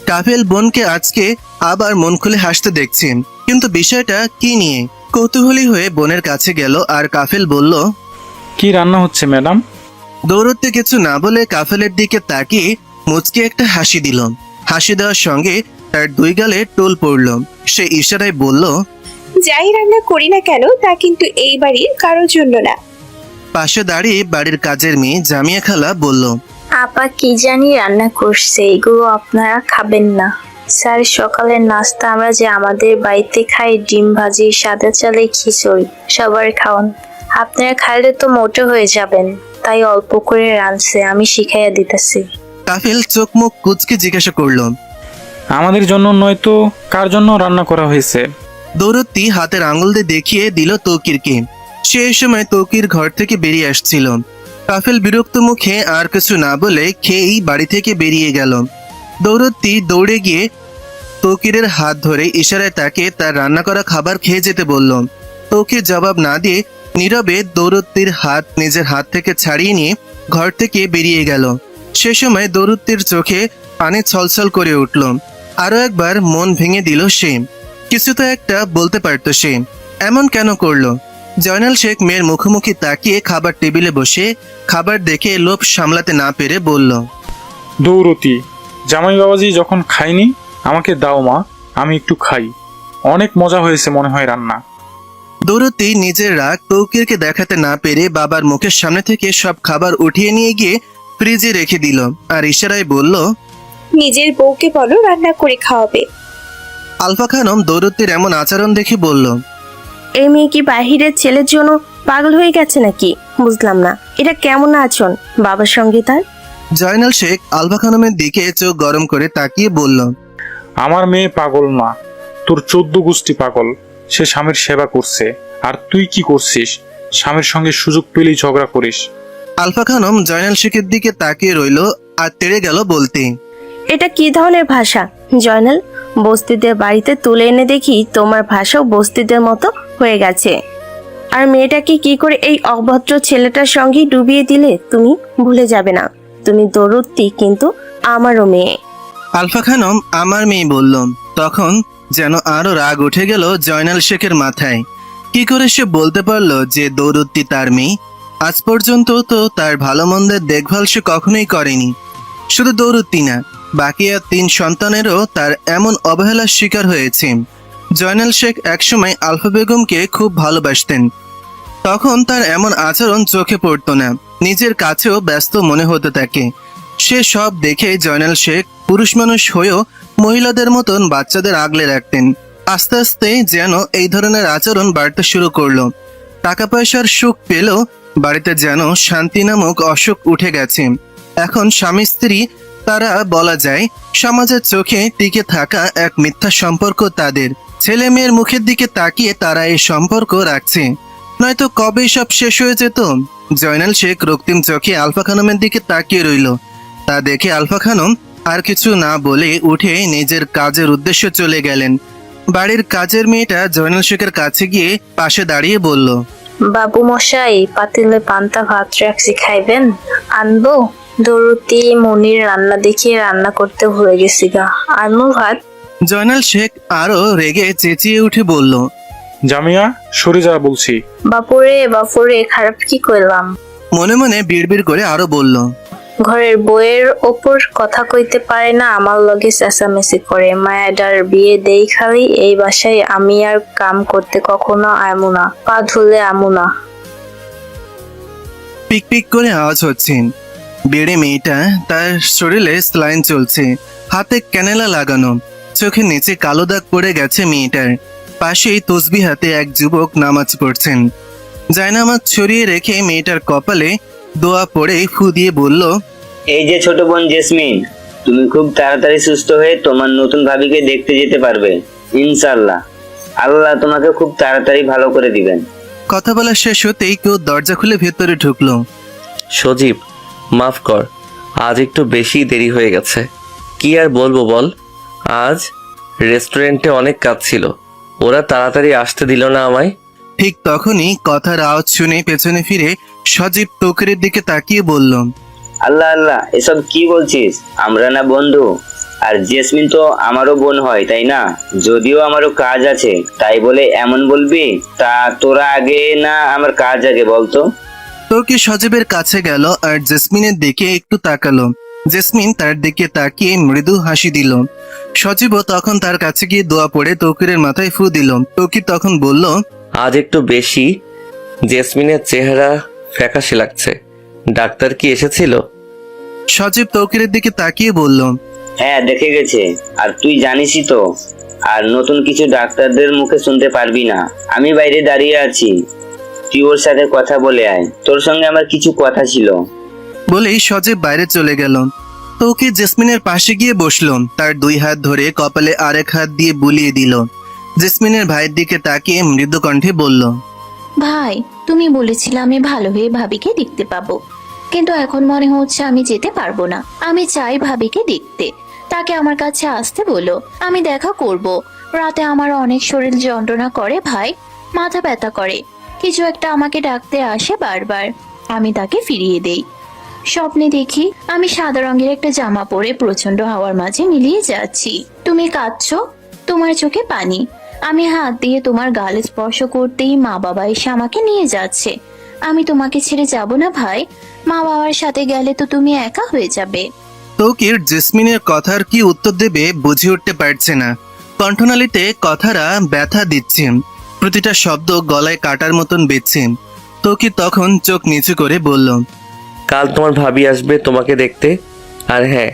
কাফিল বোনকে আজকে আবার মন খুলে হাসতে দেখছে। কিন্তু বিষয়টা কি নিয়ে? কৌতূহলী হয়ে বোনের কাছে গেল আর কাফিল বলল, কি রান্না হচ্ছে ম্যাডাম? দৌড়তে কিছু না বলে কাফেলের দিকে তাকিয়ে মুচকে একটা হাসি দিল। হাসি দেওয়ার সঙ্গে তার দুই গালে টোল পড়ল। সে ইশারায় বলল, যাই রান্না করি না কেন তা কিন্তু এই বাড়ির কারোর জন্য না। পাশে দাঁড়িয়ে বাড়ির কাজের মেয়ে জামিয়া খালা বলল, আপা কি জানি রান্না করছে, এগুলো আপনারা খাবেন না। স্যার সকালের নাস্তা আমরা যে আমাদের বাড়িতে খাই, ডিম ভাজি, সাদা চালের খিচুড়ি, সবার খাওয়ান। আপনারা খাইলে তো মোটো হয়ে যাবেন, তাই অল্প করে রাঁধছে, আমি শিখাইয়া দিতেছি। কাফিল চোখ মুখ কুচকে জিজ্ঞাসা করলো, আমাদের জন্য নয় তো কার জন্য রান্না করা হয়েছে? দৌড়ত্তি হাতের আঙুল দিয়ে দেখিয়ে দিল তৌকিরকে। সে এই সময় তৌকির ঘর থেকে বেরিয়ে আসছিল। কাফিল বিরক্ত মুখে আর কিছু না বলে খেয়েই বাড়ি থেকে বেরিয়ে গেল। দৌড়ত্তি দৌড়ে গিয়ে তৌকিরের হাত ধরে ইশারায় তাকে তার রান্না করা খাবার খেয়ে যেতে বলল। তৌকির জবাব না দিয়ে নীরবে দৌড়ত্তির হাত নিজের হাত থেকে ছাড়িয়ে নিয়ে ঘর থেকে বেরিয়ে গেল। সে সময় দৌড়ত্তির চোখে পানি ছলছল করে উঠল। আরো একবার মন ভেঙে দিল সে। কিছু তো একটা বলতে পারত সে, এমন কেন করলো? জয়নাল শেখ মেয়ের মুখোমুখি তাকিয়ে খাবার টেবিলে বসে খাবার দেখে লোভ সামলাতে না পেরে বলল, দৌড়তি, জামাই বাবাজি যখন খাইনি আমাকে দাও মা, আমি একটু খাই। অনেক মজা হয়েছে মনে হয় রান্না। দৌড়তি নিজের রাগ তৌকিরকে দেখাতে না পেরে বাবার মুখের সামনে থেকে সব খাবার উঠিয়ে নিয়ে গিয়ে ফ্রিজে রেখে দিল আর ইশারায় বলল, নিজের বউকে বলো রান্না করে খাওয়াবে। আলফা খানম দৌড়তির এমন আচরণ দেখে বলল, এই মেয়ে কি বাহিরের ছেলের জন্য পাগল হয়ে গেছে নাকি? বুঝলাম না, এটা কেমন আচরণ বাবার সঙ্গে তার? জয়নাল শেখ আলফা খানমের দিকে চোখ গরম করে তাকিয়ে বলল, আমার মেয়ে পাগল না, তোর 14 গোষ্ঠী পাগল। সে স্বামীর সেবা করছে, আর তুই কি করছিস? স্বামীর সঙ্গে সুযোগ পেলেই ঝগড়া করিস। আলফা খানম জয়নাল শেখের দিকে তাকিয়ে রইল আর তেড়ে গেল বলতে, এটা কি ধরনের ভাষা জয়নাল? বস্তিদের বাড়িতে তুলে এনে দেখি তোমার ভাষাও বস্তিদের মতো হয়ে গেছে। আর মেয়েটাকে কি করে এই অভদ্র ছেলেটার সঙ্গে ডুবিয়ে দিলে তুমি? ভুলে যাবে না, তুমি দৌড়তি কিন্তু আমারও মেয়ে। আলফা খানম আমার মেয়ে বলল। তখন যেন আরো রাগ উঠে গেল জয়নাল শেখের মাথায়। কি করে সে বলতে পারলো যে দৌড়ত্তি তার মেয়ে? আজ পর্যন্ত তো তার ভালো মন্দের দেখভাল সে কখনোই করেনি। শুধু দৌড়ত্তি না, বাকি আর 3 সন্তানেরও তার এমন অবহেলার শিকার হয়েছে। জয়নাল শেখ একসময় আলফা বেগমকে খুব ভালোবাসতেন। তখন তার এমন আচরণ চোখে পড়তো না, নিজের কাছেও ব্যস্ত মনে হতো তাকে। সে সব দেখে জয়নাল শেখ পুরুষ মানুষ হয়েও মহিলাদের মতন বাচ্চাদের আগলে রাখতেন। আস্তে আস্তে যেন এই ধরনের আচরণ বাড়তে শুরু করলো। টাকা পয়সার সুখ পেলেও বাড়িতে যেন শান্তি নামক অসুখ উঠে গেছে। এখন স্বামী স্ত্রী তারা বলা যায় সমাজের চোখে টিকে থাকা এক মিথ্যা সম্পর্ক তাদের। ছেলে মেয়ের মুখের দিকে তাকিয়ে তারা এই সম্পর্ক রাখছে, নয়তো কবেই সব শেষ হয়ে যেত। জয়নাল শেখ রক্তিম চোখে আলফা খানমের দিকে তাকিয়ে রইল। তা দেখে আলফা খানম আর কিছু না বলে উঠে নিজের কাজের উদ্দেশ্যে চলে গেলেন। বাড়ির কাজের মেয়েটা জয়নাল শেখের কাছে গিয়ে পাশে দাঁড়িয়ে বলল, বাবু মশাই, পাতিলে পান্তা ভাত রাখছি, খাইবেন? আনবো? দৌড়তি মনির রান্না দেখিয়ে রান্না করতে ভুলে গেছি গা, আনবো ভাত? জয়নাল শেখ আরো রেগে চেঁচিয়ে উঠে বলল, জামিয়া, সরে যা বলছি। বাপুরে বাপুরে, খারাপ কি করলাম? মনে মনে বিড়বিড় করে আরো বলল, ঘরের বইয়ের ওপর কথা কইতে পারে না, আমার লগে চেঁচামেচি করে। মায়াডার বিয়ে দেই খালি, এই বাসায় আমি আর কাম করতে কখনো আমু না, পা ধুলে আমু না। পিক পিক করে আওয়াজ হচ্ছে। বেড়ে মেয়েটা, তার শরীরে স্লাইন চলছে, হাতে ক্যানেলা লাগানো, চোখের নিচে কালো দাগ পড়ে গেছে মেয়েটার। পাশেই তসবি হাতে এক যুবক নামাজ পড়ছেন। জায়নামাজ ছড়িয়ে রেখে মেয়েটার কপালে দোয়া পড়ে ফু দিয়ে বলল, এই যে ছোট বোন জেসমিন, তুমি খুব তাড়াতাড়ি সুস্থ হয়ে তোমার নতুন ভাবিকে দেখতে যেতে পারবে ইনশাআল্লাহ। আল্লাহ তোমাকে খুব তাড়াতাড়ি ভালো করে দিবেন। কথা বলা শেষ হতেই কেউ দরজা খুলে ভেতরে ঢুকলো। সজীব, মাফ কর, আজ একটু বেশি দেরি হয়ে গেছে। কি আর বলবো বল, আজ রেস্টুরেন্টে অনেক কাজ ছিল, ওরা তাড়াতাড়ি আসতে দিল না আমায়। ঠিক তখনই কথার আওয়াজ শুনে পেছনে ফিরে সজীব তৌকিরের দিকে তাকিয়ে বলল, আল্লাহ আল্লাহ, এসব কি বলছিস? আমরা না বন্ধু? আর জেসমিন তো আমারও বোন হয়, তাই না? যদিও আমারও কাজ আছে, তাই বলে এমন বলবি? তা তোরা আগে না আমার কাজ আগে বলতো? তৌকির সজীবের কাছে গেল আর জেসমিনের দিকে একটু তাকালো। জেসমিন তার দিকে তাকিয়ে মৃদু হাসি দিল। সজীবও তখন তার কাছে গিয়ে দোয়া পড়ে তৌকিরের মাথায় ফু দিল। তৌকির তখন বলল, আজ একটু বেশি জেসমিনের চেহারা ফ্যাকাশে লাগছে। ডাক্তার কি এসেছিল? সজীব তৌকিরের দিকে তাকিয়ে বলল, হ্যাঁ, দেখে গেছে। আর তুই জানিসই তো, আর নতুন কিছু ডাক্তারদের মুখে শুনতে পারবি না। আমি বাইরে দাঁড়িয়ে আছি, তুই ওর সাথে কথা বলে আয়, তোর সঙ্গে আমার কিছু কথা ছিল। বলেই সজীব বাইরে চলে গেল। তৌকির জেসমিনের পাশে গিয়ে বসলো। তার দুই হাত ধরে কপালে আরেক হাত দিয়ে বুলিয়ে দিল। জেসমিনের ভাইয়ের দিকে তাকিয়ে মৃদু কণ্ঠে বলল, ভাই, তুমি বলেছিলে আমি ভালো হয়ে ভাবিকে দেখতে পাবো, কিন্তু এখন মনে হচ্ছে আমি যেতে পারবো না। আমি চাই ভাবিকে দেখতে, তাকে আমার কাছে আসতে বলো, আমি দেখা করব। রাতে আমার অনেক শরীর যন্ত্রণা করে ভাই, মাথা ব্যথা করে, কিছু একটা আমাকে ডাকতে আসে বারবার। আমি তাকে ফিরিয়ে দেই। স্বপ্নে দেখি আমি সাদা রঙের একটা জামা পরে প্রচন্ড হাওয়ার মাঝে মিলিয়ে যাচ্ছি। তুমি কাঁদছো, তোমার চোখে পানি। আমি হাত দিয়ে তোমার গাল স্পর্শ করতেই মা বাবা এসে আমাকে নিয়ে যাচ্ছে। আমি তোমাকে ছেড়ে যাব না ভাই, মা বাবার সাথে গেলে তো তুমি একা হয়ে যাবে। তৌকির জেসমিনের কথার কি উত্তর দেবে বুঝে উঠতে পারছে না। কণ্ঠনালীতে কথারা ব্যথা দিচ্ছে, প্রতিটা শব্দ গলায় কাটার মতন বেচছে। তৌকির তখন চোখ নিচু করে বলল, কাল তোমার ভাবি আসবে তোমাকে দেখতে। আর হ্যাঁ,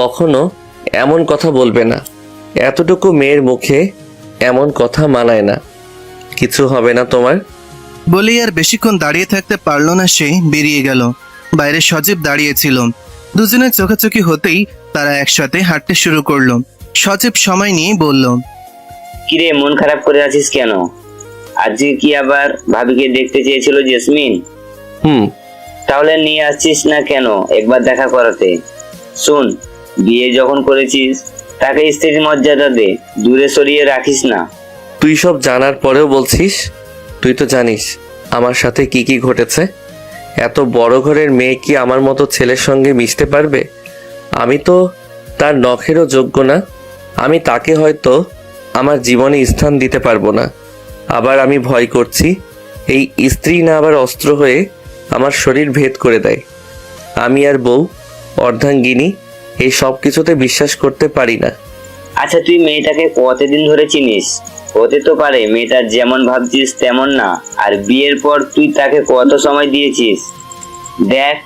কখনো এমন কথা বলবে না, এতটুকু মেয়ের মুখে এমন কথা মানায় না। কিছু হবে না তোমার। বলেই আর বেশিক্ষণ দাঁড়িয়ে থাকতে পারল না, সে বেরিয়ে গেল। বাইরে সজীব দাঁড়িয়েছিল। দুজনের চোখাচোখি হতেই তারা একসাথে হাঁটতে শুরু করলো। সজীব সময় নিয়ে বলল, কিরে, মন খারাপ করে আছিস কেন? আজকে কি আবার ভাবিকে দেখতে চেয়েছিল জেসমিন? হুম। তাহলে নিয়ে আসছিস না কেন একবার দেখা করাতে? শোন, বিয়ে যখন করেছিস তাকে স্ত্রীর মর্যাদা দে, দূরে সরিয়ে রাখিস না। তুই সব জানার পরেও বলছিস? তুই তো জানিস আমার সাথে কি কি ঘটেছে। এত বড় ঘরের মেয়ে কি আমার মতো ছেলের সঙ্গে মিশতে পারবে? আমি তো তার নখেরও যোগ্য না। আমি তাকে হয়তো আমার জীবনে স্থান দিতে পারবো না। আবার আমি ভয় করছি এই স্ত্রী না আবার অস্ত্র হয়ে আমার শরীর ভেদ করে দেয়। আমি আর বউ অর্ধাঙ্গিনী এই সব কিছুতে বিশ্বাস করতে পারি না। আচ্ছা, তুই মেয়েটাকে কতদিন ধরে চিনিস? হতে তো পারে মেয়েটা যেমন ভাবছিস তেমন না। আর বিয়ের পর তুই তাকে কত সময় দিয়েছিস? দেখ,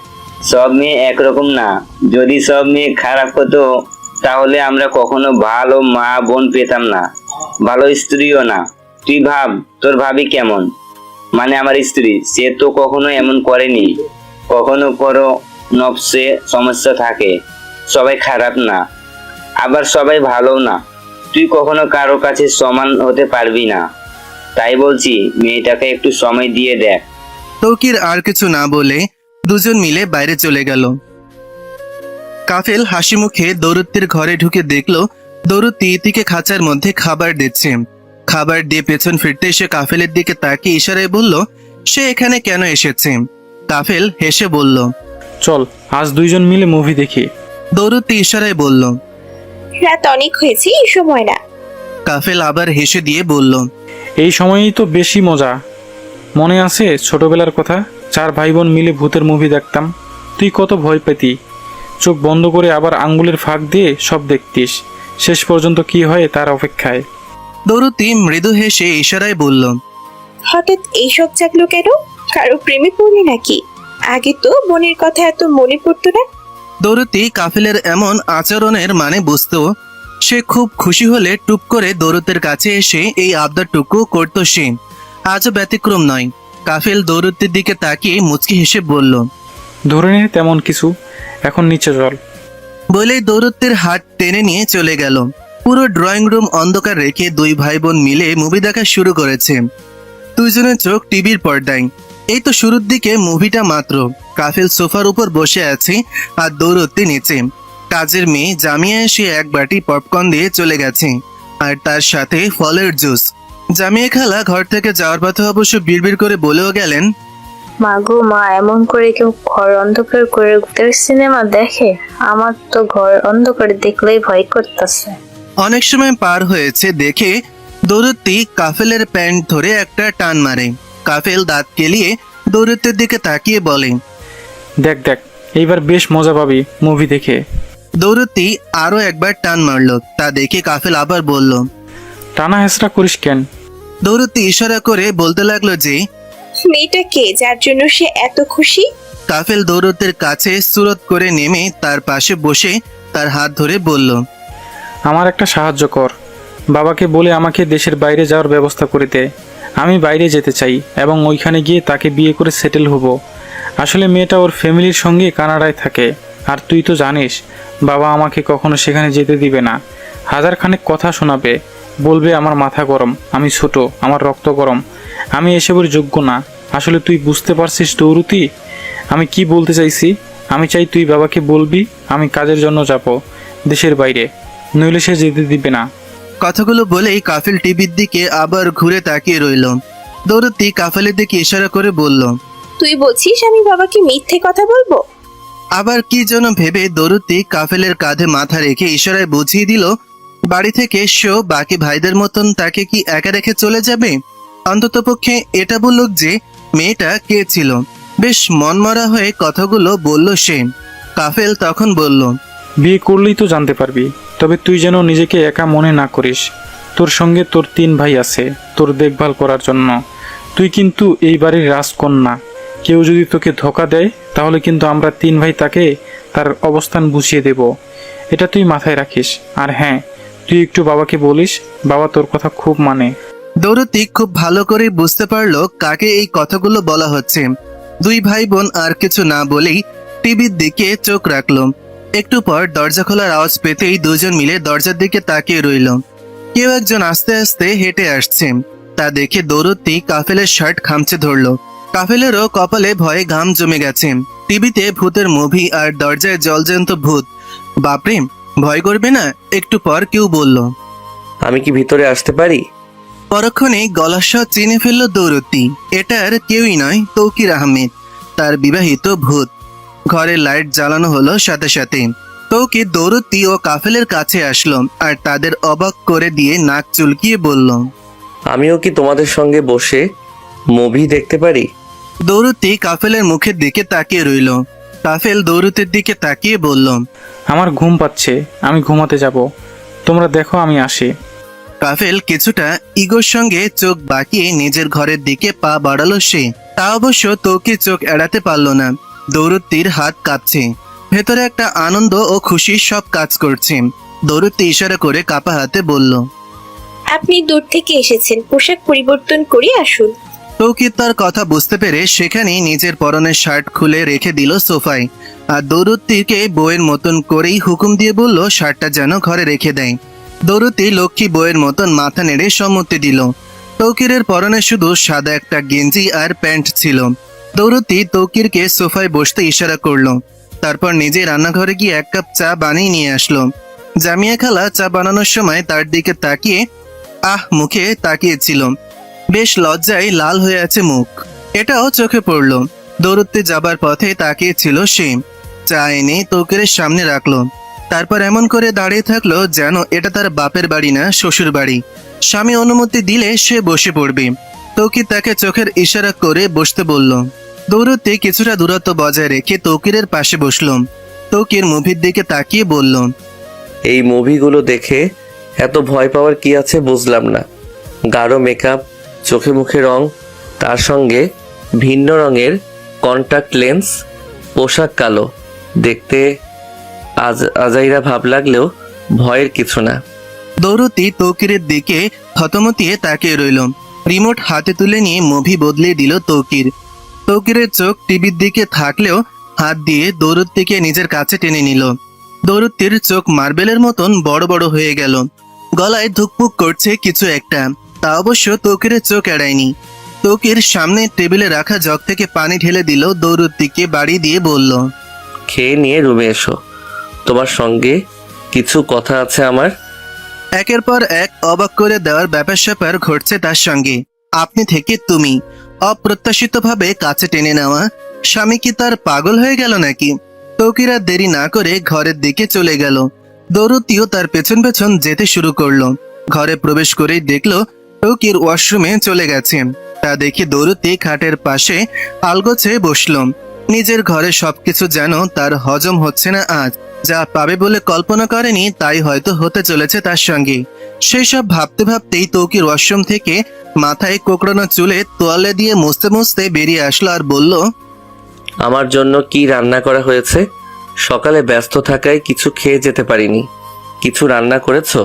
সব মেয়ে একরকম না। যদি সব মেয়ে খারাপ হতো তাহলে আমরা কখনো ভালো মা বোন পেতাম না, ভালো স্ত্রীও না। তুই ভাব, তোর ভাবি কেমন, মানে আমার স্ত্রী, সে তো কখনো এমন করেনি। কখনো করো নফসে সমস্যা থাকে। সবাই খারাপ না, আবার সবাই ভালো না। তুই কখনো কারো কাছে সমান হতে পারবি না। তাই বলছি, মেয়েটাকে একটু সময় দিয়ে দেখ। তৌকির আর কিছু না বলে দুজন মিলে বাইরে চলে গেল। কাফেল হাসি মুখে দৌরত্বের ঘরে ঢুকে দেখলো দৌরত্তি ইতিকে খাঁচার মধ্যে খাবার দিচ্ছে। খাবার দিয়ে পেছন ফিরতে এসে কাফেলের দিকে তাকিয়ে ইশারায় বলল, সে এখানে কেন এসেছে? কাফেল হেসে বলল, চল আজ দুইজন মিলে মুভি দেখি। দৌরত্তি ইশারায় বলল। রাত অনেক হয়েছে, এই সময় না। কাফেল আবার হেসে দিয়ে বলল, এই সময়ই তো বেশি মজা। মনে আছে ছোটবেলার কথা, 4 ভাই বোন মিলে ভূতের মুভি দেখতাম। তুই কত ভয় পেতি, চোখ বন্ধ করে আবার আঙ্গুলের ফাঁক দিয়ে সব দেখতিস। শেষ পর্যন্ত কি হয় তার অপেক্ষায়। দৌরত্তি মৃদু হেসে ইশারায় বলল, হঠাৎ এইসব জাগলো কেন? কারো প্রেমে পড়লি নাকি? আগে তো বোনের কথা এত মনে পড়তো না। দৌরত্তি কাফেলের এমন আচরণের মানে বুঝতো। সে খুব খুশি হলে টুপ করে দৌরতের কাছে এসে এই আবদারটুকু করত সে। আজও ব্যতিক্রম নয়। কাফেল দৌরত্তির দিকে তাকিয়ে মুচকি হেসে বলল, ধরে নে তেমন কিছু। এখন নিচে চল। বলেই দৌরত্বের হাত টেনে নিয়ে চলে গেল। পুরো ড্রয়িং রুম অন্ধকার রেখে দুই ভাই বোন মিলে মুভি দেখা শুরু করেছে। দুইজনের চোখ টিভির পর্দায়। এই তো শুরুর দিকে মুভিটা মাত্র। কাফিল সোফার উপর বসে আছে আর দৌরত্বে নিচে। কাজের মেয়ে জামিয়া এসে এক বাটি পপকর্ন দিয়ে চলে গেছে, আর তার সাথে ফলের জুস। জামিয়া খালা ঘর থেকে যাওয়ার পথে অবশ্য বিড়বিড় করে বলেও গেলেন, মা গো মা, এমন করে কেউ ঘর অন্ধকার করে সিনেমা দেখে? আমার তো ঘর অন্ধকার দেখলেই ভয় করতেছে। অনেক সময় পার হয়েছে দেখে দৌরত্তি কাফেলের প্যান্ট ধরে একটা টান মারে। কাফেল দাঁত কেলিয়ে দৌরত্বের দিকে তাকিয়ে বলে, দেখ দেখ, এইবার বেশ মজা পাবি মুভি দেখে। দৌরত্তি আরো একবার টান মারলো। তা দেখে কাফেল আবার বলল। টানা হেসরা করিস কেন? দৌরত্তি ইশারা করে বলতে লাগলো যে, মেয়েটা কে যার জন্য সে এত খুশি? কাফেল দৌরত্বের কাছে সুরত করে নেমে তার পাশে বসে তার হাত ধরে বলল, আমার একটা সাহায্য কর। বাবাকে বলে আমাকে দেশের বাইরে যাওয়ার ব্যবস্থা করে দে। আমি বাইরে যেতে চাই এবং ওইখানে গিয়ে তাকে বিয়ে করে সেটেল হব। আসলে মেয়েটা ওর ফ্যামিলির সঙ্গে কানাডায় থাকে, আর তুই তো জানিস বাবা আমাকে কখনো সেখানে যেতে দিবে না। হাজারখানেক কথা শোনাবে, বলবে আমার মাথা গরম, আমি ছোট, আমার রক্ত গরম, আমি এসবের যোগ্য না। আসলে তুই বুঝতে পারছিস দৌরতি আমি কি বলতে চাইছি? আমি চাই তুই বাবাকে বলবি আমি কাজের জন্য যাব দেশের বাইরে, নইলে সে যেতে দিবে না। কথাগুলো বলেই কাফেল টিভির দিকে আবার ঘুরে তাকিয়ে রইল। দৌরত্তি কাফেলের দিকে ইশারা করে বলল। তুই বলছিস আমি বাবাকে মিথ্যে কথা বলবো? আবার কি যেন ভেবে দৌরত্তি কাফেলের কাঁধে মাথা রেখে ইশারায় বুঝিয়ে দিল, বাড়ি থেকে সেও বাকি ভাইদের মতন তাকে কি একা রেখে চলে যাবে? অন্ততপক্ষে এটা বলল যে মেয়েটা কে ছিল। বেশ মনমরা হয়ে কথাগুলো বলল সে। কাফেল তখন বলল, বিয়ে করলেই তো জানতে পারবি। তবে তুই যেন নিজেকে একা মনে না করিস। তোর সঙ্গে তোর 3 ভাই আছে তোর দেখভাল করার জন্য। তুই কিন্তু এই বাড়ির রাজকন্যা। কেউ যদি তোকে ধোকা দেয় তাহলে কিন্তু আমরা 3 ভাই তাকে তার অবস্থান বুঝিয়ে দেব। এটা তুই মাথায় রাখিস। আর হ্যাঁ, তুই একটু বাবাকে বলিস, বাবা তোর কথা খুব মানে। দৌরতি খুব ভালো করে বুঝতে পারলো কাকে এই কথাগুলো বলা হচ্ছে। দুই ভাই বোন আর কিছু না বলেই টিভির দিকে চোখ রাখলো। একটু পর দরজা খোলার আওয়াজ পেতেই দুজন মিলে দরজার দিকে তাকিয়ে রইল। কেউ একজন আস্তে আস্তে হেঁটে আসছে। তা দেখে দৌরত্তি কাফেলের শার্ট খামচে ধরলো। কাফেলেরও কপালে ভয়ে ঘাম জমে গেছে। টিভিতে ভূতের মুভি আর দরজায় জলজ্যান্ত ভূত। বাপরে, ভয় করবে না? একটু পর কেউ বলল, আমি কি ভিতরে আসতে পারি? পরক্ষণে গলার স্বর চিনে ফেলল দৌরত্তি। এটা আর কেউই নয়, তৌকির আহমেদ, তার বিবাহিত ভূত। ঘরের লাইট জ্বালানো হলো সাথে সাথে। তৌকির দৌরত্তি ও কাফেলের কাছে আসলো আর তাদের অবাক করে দিয়ে নাক চুলকিয়ে বলল, আমিও কি তোমাদের সঙ্গে বসে মুভি দেখতে পারি? দৌরত্তি কাফেলের মুখের দিকে তাকিয়ে রইল। কাফেল দৌরতের দিকে তাকিয়ে বলল, আমার ঘুম পাচ্ছে, আমি ঘুমাতে যাব। তোমরা দেখো আমি আসি। কাফেল কিছুটা ইগোর সঙ্গে চোখ বাঁকিয়ে নিজের ঘরের দিকে পা বাড়ালো সে। তা অবশ্য তৌকির চোখ এড়াতে পারল না। দৌরত্তির হাত কাঁপছে, ভেতরে একটা আনন্দ ও খুশি সব কাজ করছে। দৌরত্তি ইশারা করে কাপা হাতে বলল, আপনি দূর থেকে এসেছেন, পোশাক পরিবর্তন করে আসুন। তৌকির তার কথা বুঝতে পেরে সেখানেই নিজের পরনের শার্ট খুলে রেখে দিল সোফায়। আর দৌরত্তিকে বউয়ের মতন করেই হুকুম দিয়ে বলল শার্টটা যেন ঘরে রেখে দেয়। দৌরত্তি লক্ষ্মী বউয়ের মতন মাথা নেড়ে সম্মতি দিল। তৌকিরের পরনে শুধু সাদা একটা গেঞ্জি আর প্যান্ট ছিল। দৌরত্তি তৌকিরকে সোফায় বসতে ইশারা করলো। তারপর নিজে রান্নাঘরে গিয়ে 1 কাপ চা বানিয়ে নিয়ে আসলো। জামিয়া খালা চা বানানোর সময় তার দিকে তাকিয়ে মুখে তাকিয়েছিল। বেশ লজ্জায় লাল হয়ে আছে মুখ, এটাও চোখে পড়ল। দৌরত্তি যাবার পথে তাকিয়েছিল সে। চা এনে তৌকিরের সামনে রাখলো। তারপর এমন করে দাঁড়িয়ে থাকলো যেন এটা তার বাপের বাড়ি না শ্বশুর বাড়ি। স্বামী অনুমতি দিলে সে বসে পড়বে। তৌকির তাকে চোখের ইশারা করে বসতে বলল। দৌরত্তি কিছুটা দূরত্ব বজায় রেখে তৌকিরের পাশে বসলো। তৌকির মুভির দিকে তাকিয়ে বলল, এই মুভিগুলো দেখে এত ভয় পাওয়ার কি আছে বুঝলাম না। গাঢ় মেকআপ, চোখে মুখে রং, তার সঙ্গে ভিন্ন রঙের কন্টাক্ট লেন্স, পোশাক কালো, দেখতে আজাইরা ভাব লাগলেও ভয়ের কিছু না। দৌরত্তি তৌকিরের দিকে থতমতিয়ে তাকিয়ে রইল। রিমোট হাতে তুলে নিয়ে মুভি বদলে দিল তৌকির। তৌকিরের চোখ টিভির দিকে থাকলেও হাত দিয়ে দৌরত্তিকে নিজের কাছে টেনে নিল। দৌরত্তির চোখ মার্বেলের মতন বড় বড় হয়ে গেল। গলায় ধুকপুক করছে কিছু একটা, তা অবশ্য তৌকিরের চোখ এড়ায়নি। তৌকির সামনে টেবিলে রাখা জগ থেকে পানি ঢেলে দিল, দৌরত্তিকে বাড়ি দিয়ে বলল, খেয়ে নিয়ে রুমে এসো, তোমার সঙ্গে কিছু কথা আছে আমার। একের পর এক অবাক করে দেওয়ার ব্যাপার স্যাপার ঘটছে তার সঙ্গে। আপনি থেকে তুমি, অপ্রত্যাশিতভাবে কাছে টেনে নেওয়া। স্বামী কি তার পাগল হয়ে গেল নাকি? তৌকির আর দেরি না করে ঘরের দিকে চলে গেল। দৌরতিও তার পেছন পেছন যেতে শুরু করলো। ঘরে প্রবেশ করেই দেখলো তৌকির ওয়াশরুমে চলে গেছে। তা দেখে দৌরতি খাটের পাশে আলগোছে বসলো। নিজের ঘরে সবকিছু যেন তার হজম হচ্ছে না আজ। যা পাবে বলে কল্পনা করেনি তাই হয়তো হতে চলেছে তার সঙ্গে। সেই সব ভাবতে ভাবতেই তৌকির ওয়াশরুম থেকে মাথায় কোকড়ানো চুলে তোয়ালে দিয়ে মুছতে মুছতে বেরিয়ে আসলো আর বলল, আমার জন্য কি রান্না করা হয়েছে? সকালে ব্যস্ত থাকায় কিছু খেয়ে যেতে পারিনি। কিছু রান্না করেছো?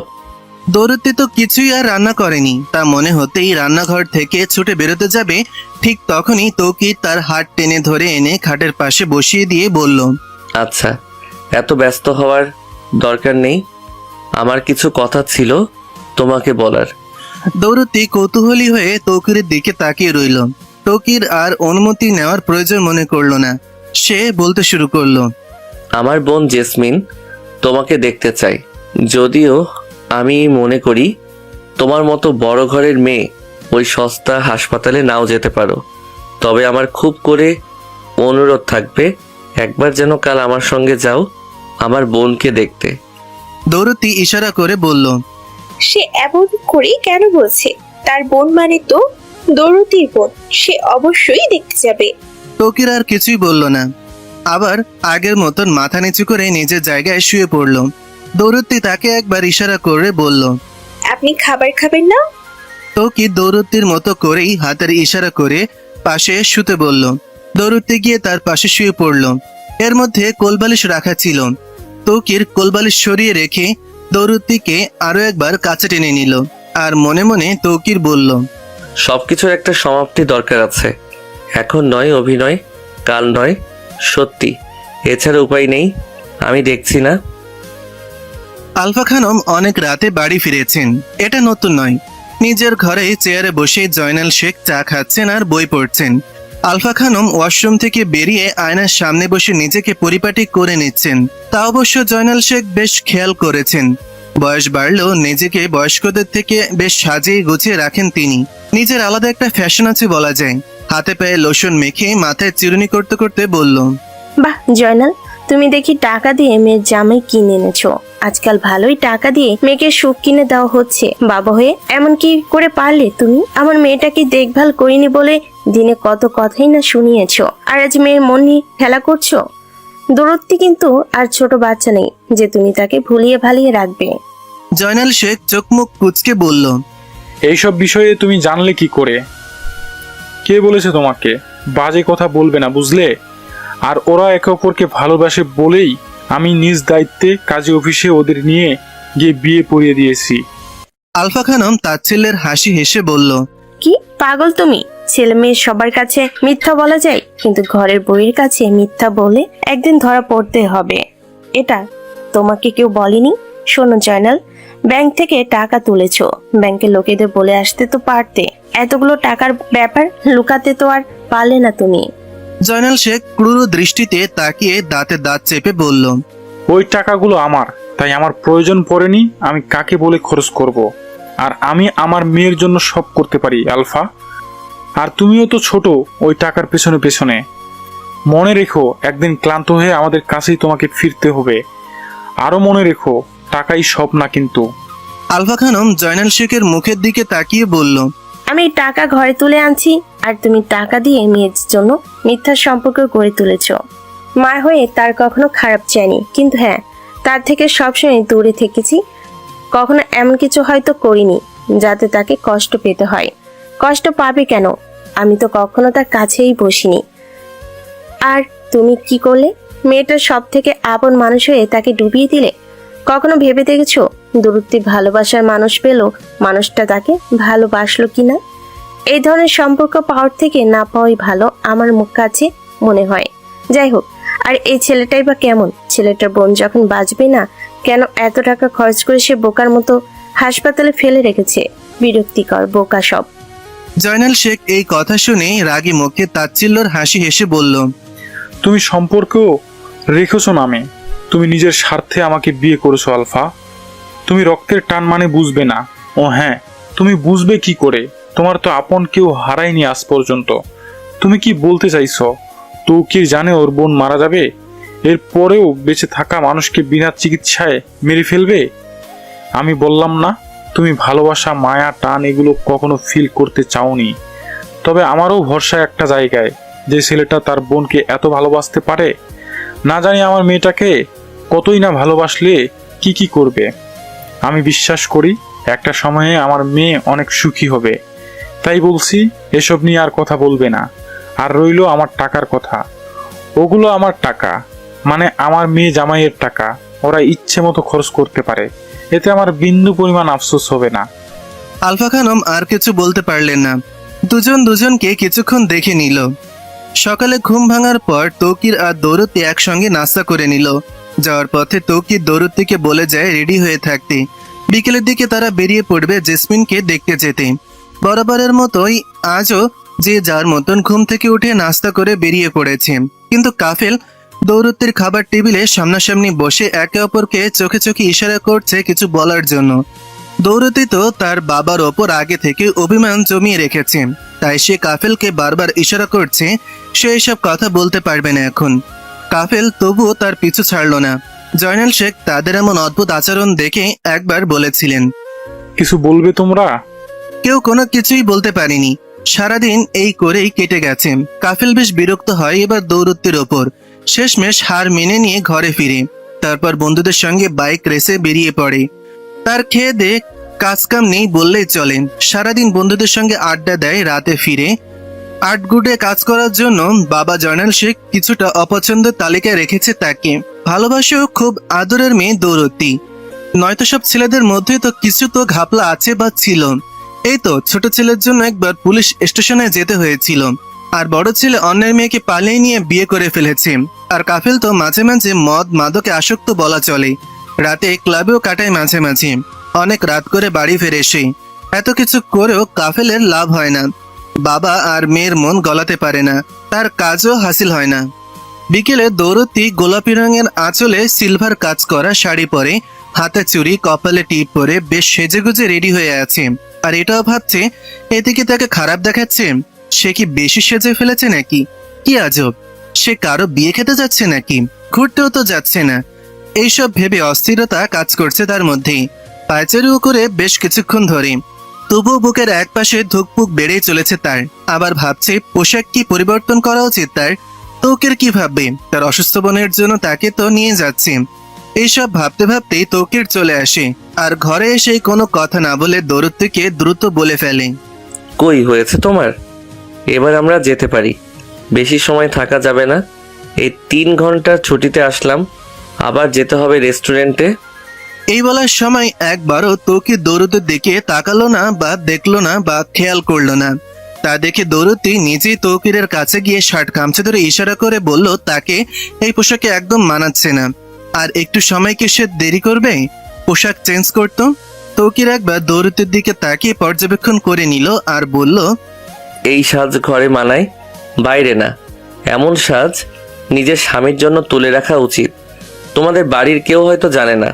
দৌরতি তো কিছুই আর রান্না করেনি। তা মনে হতেই রান্নাঘর থেকে ছুটে বেরোতে যাবে, ঠিক তখনই তৌকির তার হাত টেনে ধরে এনে খাটের পাশে বসিয়ে দিয়ে বলল, আচ্ছা, এত ব্যস্ত হওয়ার দরকার নেই। আমার কিছু কথা ছিল তোমাকে বলার। দৌরতি কৌতূহলী হয়ে তৌকিরের দিকে তাকিয়ে রইল। তৌকির আর অনুমতি নেওয়ার প্রয়োজন মনে করলো না। সে বলতে শুরু করলো, আমার বোন জেসমিন তোমাকে দেখতে চাই। যদিও আমি মনে করি তোমার মতো বড় ঘরের মেয়ে ওই সস্তা হাসপাতালে নাও যেতে পারো, তবে আমার খুব করে অনুরোধ থাকবে, একবার যেন কাল আমার সঙ্গে যাও আমার বোনকে দেখতে। দৌরতি ইশারা করে বলল, সে এমন করে কেন বলছে? তার বোন মানে তো দৌরতির বোন, সে অবশ্যই দেখতে যাবে। তৌকির আর কিছুই বলল না। আবার আগের মতন মাথা নিচু করে নিজের জায়গায় শুয়ে পড়ল। দৌরতি তাকে একবার ইশারা করে বলল, আপনি খাবার খাবেন না? তৌকির দৌরতির মতো করেই হাতের ইশারা করে পাশে শুতে বলল। দৌরতি গিয়ে তার পাশে শুয়ে পড়ল। এর মধ্যে কোলবালিশ রাখা ছিল। তৌকির কোলবালিশ সরিয়ে রেখে দৌরতিকে আরো একবার কাছে টেনে নিল আর মনে মনে তৌকির বলল, সবকিছুর একটা সমাপ্তি দরকার আছে। এখন নয় অভিনয়, কাল নয় সত্যি, এছাড়া উপায় নেই। আমি দেখছি না। আলফা খানম অনেক রাতে বাড়ি ফিরেছেন। এটা নতুন নয়। নিজের ঘরে চেয়ারে বসে জয়নাল শেখ চা খাচ্ছেন আর বই পড়ছেন। আলফা খানম ওয়াশরুম থেকে বেরিয়ে আয়নার সামনে বসে নিজেকে পরিপাটি করে নিচ্ছেন। তা অবশ্য জয়নাল শেখ বেশ খেয়াল করেছেন। বয়স বাড়লেও নিজেকে বয়স্কদের থেকে বেশ সাজিয়ে গুছিয়ে রাখেন তিনি। নিজের আলাদা একটা ফ্যাশন আছে বলা যায়। হাতে পায়ে লোশন মেখে মাথায় চিরুনি করতে করতে বলল, বাহ জয়নাল, তুমি দেখি টাকা দিয়ে মেয়ের জামাই কিনে এনেছো। আজকাল ভালোই টাকা দিয়ে মেয়েকে সুখ কিনে দেওয়া হচ্ছে। বাবা হয়ে এমন কি করে পারলে তুমি? আমার মেয়েটাকে দেখভাল করিনি বলে দিনে কত কথাই না শুনিয়েছো, আর আজ মেয়ের মন নিয়ে খেলা করছো। দূরত্বে কিন্তু আর ছোট বাচ্চা নেই যে তুমি তাকে ভুলিয়ে ভালিয়ে রাখবে। জয়নাল শেখ চোখ মুখ কুঁচকে বলল, এইসব বিষয়ে তুমি জানলে কি করে? কে বলেছে তোমাকে? বাজে কথা বলবে না, বুঝলে? আর ওরা একে অপরকে ভালোবাসে বলেই আমি নিজ দায়িত্বে কাজী অফিসে ওদের নিয়ে গিয়ে বিয়ে পড়িয়ে দিয়েছি। আলফা খানম তাচ্ছিল্যের হাসি হেসে বলল, কি পাগল তুমি? ছেলে মেয়ে সবার কাছে মিথ্যা বলা যায়, কিন্তু ঘরের বউয়ের কাছে মিথ্যা বলে একদিন ধরা পড়তে হবে। এটা তোমাকে কেউ বলেনি? শোনো জয়নাল, ব্যাংক থেকে টাকা তুলেছো, ব্যাংকের লোকেদের বলে আসতে তো পারতে। এতগুলো টাকার ব্যাপার লুকাতে তো আর পারলে না তুমি। জয়নাল শেখ ক্রূর দৃষ্টিতে তাকিয়ে দাঁতে দাঁত চেপে বলল, ওই টাকাগুলো আমার, তাই আমার প্রয়োজন পড়েনি আমি কাকে বলে খরচ করব। আর আমি আমার মেয়ের জন্য সব করতে পারি আলফা। আর তুমিও তো ছোট ওই টাকার পেছনে পেছনে। মনে রেখো একদিন ক্লান্ত হয়ে আমাদের কাছেই তোমাকে ফিরতে হবে। আরো মনে রেখো টাকাই সব না কিন্তু। আলফা খানম জয়নাল শেখের মুখের দিকে তাকিয়ে বলল, আমি টাকা ঘরে তুলে আনছি আর তুমি টাকা দিয়ে মেয়ের জন্য মিথ্যা সম্পর্ক গড়ে তুলেছ। মা হয়ে তার কখনো খারাপ চাইনি, কিন্তু হ্যাঁ, তার থেকে সবসময় দূরে থেকেছি। কখনো এমন কিছু হয়তো করিনি যাতে তাকে কষ্ট পেতে হয়। কষ্ট পাবে কেন? আমি তো কখনো তার কাছেই বসিনি। আর তুমি কি করলে? মেয়েটার সব থেকে আপন মানুষ হয়ে তাকে ডুবিয়ে দিলে। কখনো ভেবে দেখেছো দূরত্বে ভালোবাসার মানুষ পেল, মানুষটা তাকে ভালোবাসলো কিনা? এই ধরনের সম্পর্ক পাওয়ার থেকে না পাওয়াই ভালো আমার মুখ কাছে মনে হয়। যাই হোক, আর এই ছেলেটাই বা কেমন? ছেলেটার বোন যখন বাঁচবে না, কেন এত টাকা খরচ করে সে বোকার মতো হাসপাতালে ফেলে রেখেছে? বিরক্তিকর, বোকা সব। জয়নাল শেখ এই কথা শুনে রাগী মুখে তাচ্ছিল্যর হাসি হেসে বলল, তুমি সম্পর্কেও রেখেছো নামে। তুমি নিজের স্বার্থে আমাকে বিয়ে করেছো আলফা। তুমি রক্তের টান মানে বুঝবে না। ও হ্যাঁ, তুমি বুঝবে কি করে? তোমার তো আপন কেউ হারায়নি আজ পর্যন্ত। তুমি কি বলতে চাইছো তৌকির জানে ওর বোন মারা যাবে, এরপরেও বেঁচে থাকা মানুষকে বিনা চিকিৎসায় মেরে ফেলবে? আমি বললাম না তুমি ভালোবাসা, মায়া, টান এগুলো কখনো ফিল করতে চাওনি। তবে আমারও ভরসা একটা জায়গায়, যে ছেলেটা তার বোনকে এত ভালোবাসতে পারে, না জানি আমার মেয়েটাকে কতই না ভালোবাসলে কি কি করবে। আমি বিশ্বাস করি একটা সময়ে আমার মেয়ে অনেক সুখী হবে। তাই বলছি এসব নিয়ে আর কথা বলবে না। আর রইলো আমার টাকার কথা, ওগুলো আমার টাকা, মানে আমার মেয়ে জামাইয়ের টাকা। ওরা ইচ্ছে মতো খরচ করতে পারে, এতে আমার বিন্দু পরিমাণ আফসোস হবে না। আলফা খানম আর কিছু বলতে পারলেন না। দুজন দুজনকে কিছুক্ষণ দেখে নিল। সকালে ঘুম ভাঙার পর তৌকির আর দৌরতি একসঙ্গে নাস্তা করে নিল। যাওয়ার পথে তৌকির দৌরতিকে বলে যায় রেডি হয়ে থাকতে। বিকেলের দিকে তারা বেরিয়ে পড়বে জেসমিনকে দেখতে যেতে। বরাবরের মতোই আজও যে যার মতন ঘুম থেকে উঠে নাস্তা করে বেরিয়ে পড়েছে। কিন্তু কাফেল দৌরতির খাবার টেবিলে সামনাসামনি বসে একে অপরকে চোখে চোখে ইশারা করছে কিছু বলার জন্য। দৌরতি তো তার বাবার ওপর আগে থেকে অভিমান জমিয়ে রেখেছে, তাই সে কাফেলকে বারবার ইশারা করছে সে এসব কথা বলতে পারবে না এখন। কাফেল তবুও তার পিছু ছাড়ল না। জয়নাল শেখ তাদের এমন অদ্ভুত আচরণ দেখে একবার বলেছিলেন, কিছু বলবে তোমরা? কেউ কোনো কিছুই বলতে পারেনি। সারাদিন এই করেই কেটে গেছে। কাফেল বেশ বিরক্ত হয় এবার দৌরত্বের ওপর। শেষমেশ হার মেনে নিয়ে ঘরে ফিরে, তারপর বন্ধুদের সঙ্গে বাইক রেসে বেরিয়ে পড়ে। তার খেয়ে দে কাজকাম নেই বললেই চলেন। সারাদিন বন্ধুদের সঙ্গে আড্ডা দেয়, রাতে ফিরে আটগুডে কাজ করার জন্য বাবা জয়নাল শেখ কিছুটা অপছন্দের তালিকায় রেখেছে তাকে। ভালোবাসেও খুব আদরের মেয়ে দৌরতি। নয়তো সব ছেলেদের মধ্যে তো কিছু তো ঘাপলা আছে বা ছিল। এই তো ছোট ছেলের জন্য একবার পুলিশ স্টেশনে যেতে হয়েছিল, আর বড় ছেলে অন্যের মেয়েকে পালিয়ে নিয়ে বিয়ে করে ফেলেছে। আর কাফেল তো মাঝে মাঝে মদ মাদকে আসক্ত বলা চলে। রাতে ক্লাবেও কাটায় মাঝে মাঝে, অনেক রাত করে বাড়ি ফেরে সে। এত কিছু করেও কাফেলের লাভ হয় না। বাবা আর মেয়ের মন গলাতে পারে না, তার কাজও হাসিল হয় না। বিকেলে দৌরতি গোলাপি রঙের আঁচলে সিলভার কাজ করা শাড়ি পরে, হাতে চুড়ি, কপালে টিপ পরে বেশ সেজেগুজে রেডি হয়ে আছে। আর এটাও ভাবছে এদিকে তাকে খারাপ দেখাচ্ছে। সে কি বেশি সেজে ফেলেছে নাকি? কি আজব, সে কারো বিয়ে খেতে যাচ্ছে নাকি? ঘুরতেও তো যাচ্ছে না। এইসব ভেবে অস্থিরতা কাজ করছে তার মধ্যেই। পায়চারিও করে বেশ কিছুক্ষণ ধরে, তবুও বুকের একপাশে ধুকপুক বেড়েই চলেছে তার। আবার ভাবছে পোশাক কি পরিবর্তন করা উচিত তার। তৌকির কি ভাববে? তার অসুস্থ বোনের জন্য তাকে তো নিয়ে যাচ্ছে। এইসব ভাবতে ভাবতেই তৌকির চলে আসে, আর ঘরে এসে কোনো কথা না বলে দৌরত্বকে দ্রুত বলে ফেলে, কই হয়েছে তোমার? এবার আমরা যেতে পারি, বেশি সময় থাকা যাবে না। এই 3 ঘন্টার ছুটিতে আসলাম, আবার যেতে হবে রেস্টুরেন্টে। এই বলার সময় একবারও তৌকির দৌরতের দিকে তাকালো না বা দেখলো না বা খেয়াল করলো না। তা দেখে দৌরতি নিজেই তৌকিরের কাছে গিয়ে শার্ট গামছা ধরে ইশারা করে বলল তাকে এই পোশাকে একদম মানাচ্ছে না। আর একটু সময় কি সে দেরি করবে পোশাক চেঞ্জ করতো? তৌকির একবার দৌরতির দিকে তাকিয়ে পর্যবেক্ষণ করে নিল আর বলল, এই সাজ ঘরে মানায়, বাইরে না। এমন সাজ নিজের স্বামীর জন্য তুলে রাখা উচিত। তোমাদের বাড়ির কেউ হয়তো জানে না,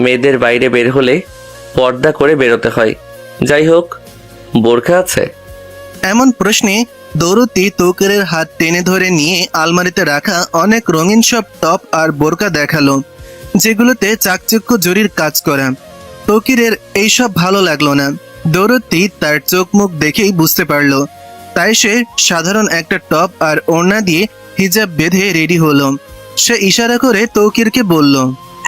মেয়েদের বাইরে বের হলে পর্দা করে বেরোতে হয়। যাই হোক, বোরখা আছে? এমন প্রশ্নে দৌরতি তৌকিরের হাত টেনে ধরে নিয়ে আলমারিতে রাখা অনেক রঙিন সব টপ আর বোরকা দেখালো, যেগুলোতে চাকচিক্য জরির কাজ করা। তৌকিরের এইসব ভালো লাগলো না। দৌরতি তার চোখ মুখ দেখেই বুঝতে পারলো। তাই সে সাধারণ একটা টপ আর ওড়না দিয়ে হিজাব বেঁধে রেডি হলো। সে ইশারা করে তৌকিরকে বলল,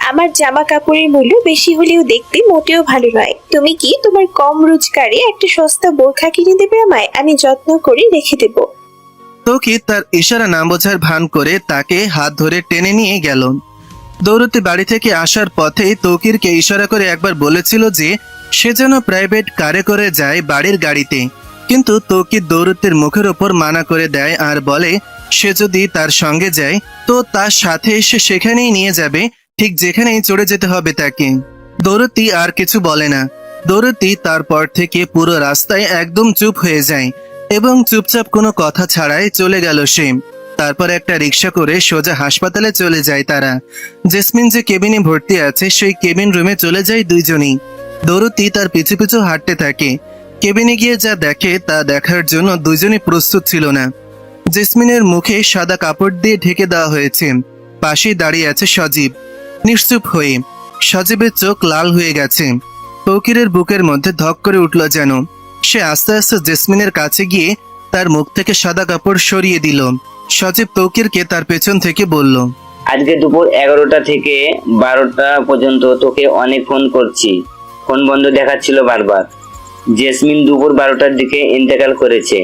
আমার জামা কাপড়ের মূল্য বেশি হলেও দেখতে মোটেও ভালো নয়। তুমি কি তোমার কম রোজগারে একটা সস্তা বোরখা কিনে দেবে আমায়? আমি যত্ন করে রেখে দেব। তৌকির তার ইশারা না বোঝার ভান করে তাকে হাত ধরে টেনে নিয়ে গেল। দৌরতি বাড়ি থেকে আসার পথে তৌকিরকে ইশারা করে একবার বলেছিল যে সে যেন প্রাইভেট কারে করে যায় বাড়ির গাড়িতে, কিন্তু তৌকির দৌরতির মুখের ওপর মানা করে দেয় আর বলে সে যদি তার সঙ্গে যায় তো তার সাথে এসে সেখানেই নিয়ে যাবে, ঠিক যেখানেই চড়ে যেতে হবে তাকে। দৌড়তি আর কিছু বলে না। দৌড়তি তারপর থেকে পুরো রাস্তায় একদম চুপ হয়ে যায় এবং চুপচাপ কোনো কথা ছাড়াই চলে গেল সে। তারপর একটা রিক্সা করে সোজা হাসপাতালে চলে যায় তারা। জেসমিন যে কেবিনে ভর্তি আছে সেই কেবিন রুমে চলে যায় দুইজনই। দৌড়তি তার পিছু পিছু হাঁটতে থাকে। কেবিনে গিয়ে যা দেখে তা দেখার জন্য দুইজনই প্রস্তুত ছিল না। জেসমিনের মুখে সাদা কাপড় দিয়ে ঢেকে দেওয়া হয়েছে। পাশেই দাঁড়িয়ে আছে সজীব, নিশ্চুপ হয়ে। সজীবের চোখ লাল হয়ে গেছে। তৌকিরের বুকের মধ্যে ধক করে উঠল যেন। সে আস্তে আস্তে জেসমিনের কাছে গিয়ে তার মুখ থেকে সাদা কাপড় সরিয়ে দিল। সজীব তৌকিরকে তার পেছন থেকে বলল, আজকে দুপুর 11টা থেকে 12টা পর্যন্ত তোকে অনেক ফোন করছি, ফোন বন্ধ দেখাচ্ছিল বারবার। জেসমিন দুপুর 12টার দিকে ইন্তেকাল করেছে।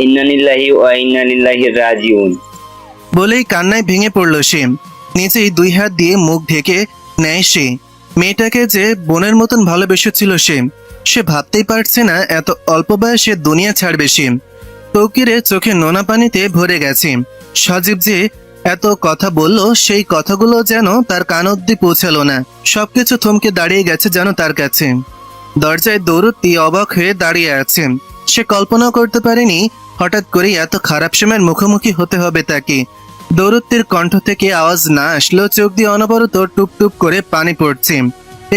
ইন্নালিল্লাহি ওয়া ইন্না ইলাইহি রাজিউন। বলেই কান্নায় ভেঙে পড়ল সে। নিজেই দুই হাত দিয়ে মুখ ঢেকে নেয় সে। মেয়েটাকে যে বোনের মতন ভালোবেসেছিল সে ভাবতেই পারছে না এত অল্প বয়সে দুনিয়া ছাড়বে সে। তৌকিরের চোখে নোনা পানিতে ভরে গেছে। সজীব যে এত কথা বলল সেই কথাগুলো যেন তার কান অব্দি পৌঁছালো না। সবকিছু থমকে দাঁড়িয়ে গেছে যেন তার কাছে। দরজায় দৌড়তি অবাক হয়ে দাঁড়িয়ে আছে। সে কল্পনা করতে পারেনি হঠাৎ করে এত খারাপ সময়ের মুখোমুখি হতে হবে তাকে। দৌরত্বের কণ্ঠ থেকে আওয়াজ না আসলেও চোখ দিয়ে অনবরত টুপ টুপ করে পানি পড়ছে।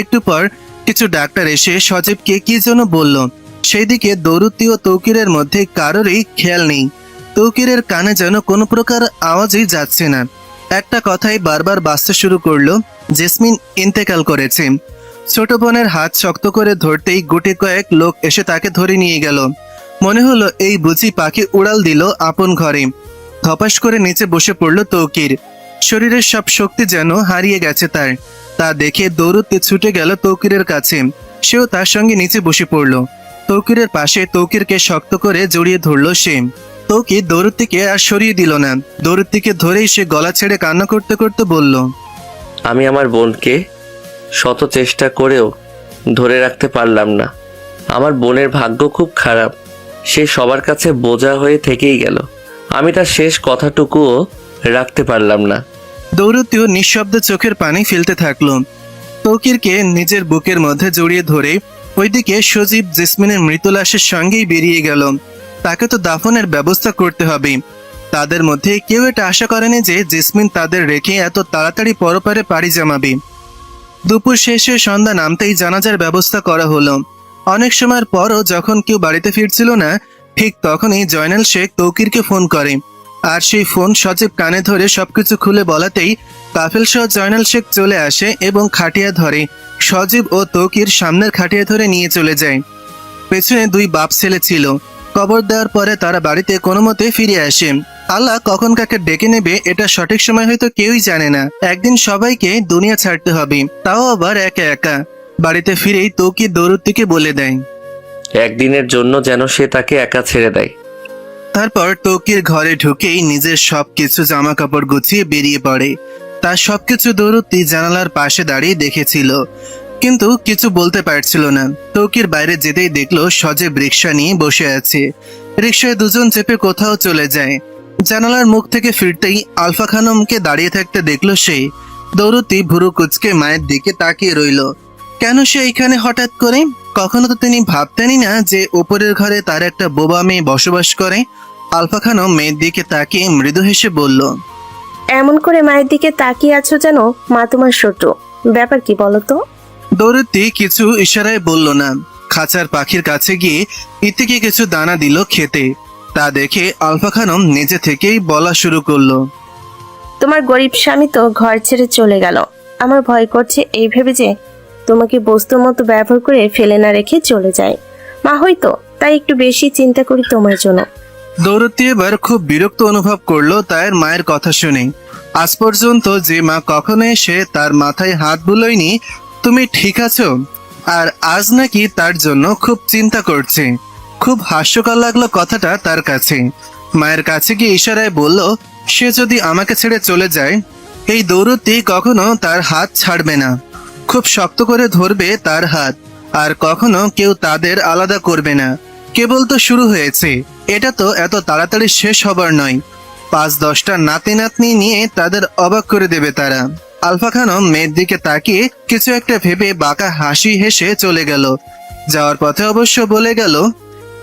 একটু পর কিছু ডাক্তার এসে সজীবকে কি যেন বলল। সেই দিকে দৌরত্তি ও তৌকিরের মধ্যে কারোরই খেয়াল নেই। তৌকিরের কানে যেন কোনো প্রকার আওয়াজই যাচ্ছে না। একটা কথাই বারবার বাজতে শুরু করলো, জেসমিন ইন্তেকাল করেছে। ছোট বোনের হাত শক্ত করে ধরতেই গুটি কয়েক লোক এসে তাকে ধরে নিয়ে গেল। মনে হলো এই বুঝি পাখি উড়াল দিল আপন ঘরে। ধপাস করে নিচে বসে পড়ল তৌকির। শরীরের সব শক্তি যেন হারিয়ে গেছে তার। তা দেখে দৌড়তে ছুটে গেল তৌকিরের কাছে। সেও তার সঙ্গে নিচে বসে পড়ল। তৌকিরের পাশে তৌকিরকে শক্ত করে জড়িয়ে ধরল সে। তৌকির দৌড়তিকে আর সরিয়ে দিল না। দৌড়তিকে ধরেই সে গলা ছেড়ে কান্না করতে করতে বলল, আমি আমার বোনকে শত চেষ্টা করেও ধরে রাখতে পারলাম না। আমার বোনের ভাগ্য খুব খারাপ, সে সবার কাছে বোঝা হয়ে থেকেই গেল। আমি তার শেষ কথাটুকুও রাখতে পারলাম না। দৌড়তিও নিঃশব্দে চোখের পানি ফেলতে থাকলো। তৌকিরকে নিজের বুকের মধ্যে জড়িয়ে ধরে ওইদিকে সজীব জেসমিনের মৃত লাশের সঙ্গেই বেরিয়ে গেল। তাকে তো দাফনের ব্যবস্থা করতে হবে। তাদের মধ্যে কেউ এটা আশা করেনি যে জেসমিন তাদের রেখে এত তাড়াতাড়ি পরপারে পাড়ি জমাবে। দুপুর শেষে সন্ধ্যা নামতেই জানাজার ব্যবস্থা করা হলো। অনেক সময়ের পরও যখন কেউ বাড়িতে ফিরছিল না, ঠিক তখনই জয়নাল শেখ তৌকিরকে ফোন করে। আর সেই ফোন সজীব কানে ধরে সবকিছু খুলে বলাতেই কাফেল সহ জয়নাল শেখ চলে আসে এবং খাটিয়া ধরে। সজীব ও তৌকির সামনের খাটিয়া ধরে নিয়ে চলে যায়। পেছনে দুই বাপ ছেলে ছিল। কবর দেওয়ার পরে তারা বাড়িতে কোনো মতে ফিরে আসে। আল্লাহ কখন কাকে ডেকে নেবে এটা সঠিক সময় হয়তো কেউই জানে না। একদিন সবাইকে দুনিয়া ছাড়তে হবে, তাও আবার একা একা। বাড়িতে ফিরেই তৌকির দৌড়তিকে বলে দেয়, একদিনের জন্য যেন সে তাকে একা ছেড়ে দেয়। তারপর তৌকির ঘরে ঢুকেই নিজের সবকিছু জামা কাপড় গুছিয়ে বেরিয়ে পড়ে। তার সবকিছু দৌড়তি জানালার পাশে দাঁড়িয়ে দেখেছিল, কিন্তু কিছু বলতে পারছিল না। তৌকির বাইরে যেতেই দেখলো সজীব রিক্সা নিয়ে বসে আছে। রিক্সায় দুজন চেপে কোথাও চলে যায়। জানালার মুখ থেকে ফিরতেই আলফা খানমকে দাঁড়িয়ে থাকতে দেখলো সে। দৌড়তি ভুরু কুচকে মায়ের দিকে তাকিয়ে রইল। কেন সে এখানে হঠাৎ করে? কখনো তো তিনি ভাবতেনই না যে উপরের ঘরে তার একটা বোবা মেয়ে বসবাস করে। আলফা খানম মেয়ের দিকে তাকিয়ে মৃদু হেসে বলল, এমন করে মায়ের দিকে তাকিয়ে আছো যেন মা তোমার ছোট। ব্যাপার কি বলো তো? দৌড়তি কিছু ইশারায় বলল না। খাঁচার পাখির কাছে গিয়ে ইতিকে কিছু দানা দিল খেতে। তা দেখে আলফা খানম নিজে থেকেই বলা শুরু করলো, তোমার গরিব স্বামী তো ঘর ছেড়ে চলে গেল। আমার ভয় করছে এই ভেবে যে তোমাকে বস্তুর মতো ব্যবহার করে ফেলে না রেখে চলে যায়। মা হয়তো তাই একটু বেশি চিন্তা করি তোমার জন্য। দৌড়তি এবার খুব বিরক্ত অনুভব করলো তার মায়ের কথা শুনে। আজ পর্যন্ত যে মা কখনো এসে তার মাথায় হাত বুলোয়নি তুমি ঠিক আছো, আর আজ নাকি তার জন্য খুব চিন্তা করছে। খুব হাস্যকর লাগলো কথাটা তার কাছে। মায়ের কাছে গিয়ে ইশারায় বলল, সে যদি আমাকে ছেড়ে চলে যায় এই দৌড়তি কখনো তার হাত ছাড়বে না। খুব শক্ত করে ধরবে তার হাত, আর কখনো কেউ তাদের আলাদা করবে না। কেবল তো শুরু হয়েছে, এটা তো এত তাড়াতাড়ি শেষ হবার নয়। 5-10টা নাতি নাতনি নিয়ে তাদের অবাক করে দেবে তারা। আলফা খানম মেয়ের দিকে তাকিয়ে কিছু একটা ভেবে বাঁকা হাসি হেসে চলে গেল। যাওয়ার পথে অবশ্য বলে গেল,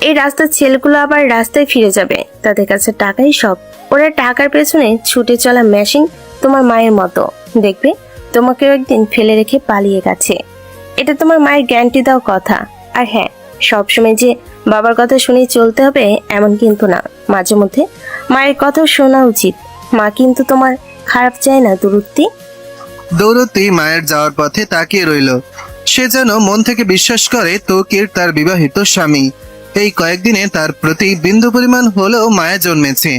এই রাস্তার ছেলেগুলো আবার রাস্তায় ফিরে যাবে, তাদের কাছে টাকাই সব। ওরা টাকার পেছনে ছুটে চলা মেশিন, তোমার মায়ের মতো। দেখবে তোমাকেও একদিন ফেলে রেখে পালিয়ে গেছে। এটা তোমার মায়ের গ্যারান্টি দাও কথা। আর হ্যাঁ, সবসময় যে বাবার কথা শুনেই চলতে হবে এমন কিন্তু না, মাঝে মধ্যে মায়ের কথাও শোনা উচিত। মা কিন্তু তোমার খারাপ চায় না দুরুত্তি। দৌড়তি মায়ের যাওয়ার পথে তাকিয়ে রইল। সে যেন মন থেকে বিশ্বাস করে তৌকির তার বিবাহিত স্বামী। এই কয়েকদিনে তার প্রতি বিন্দু পরিমাণ হলেও মায়া জন্মেছে।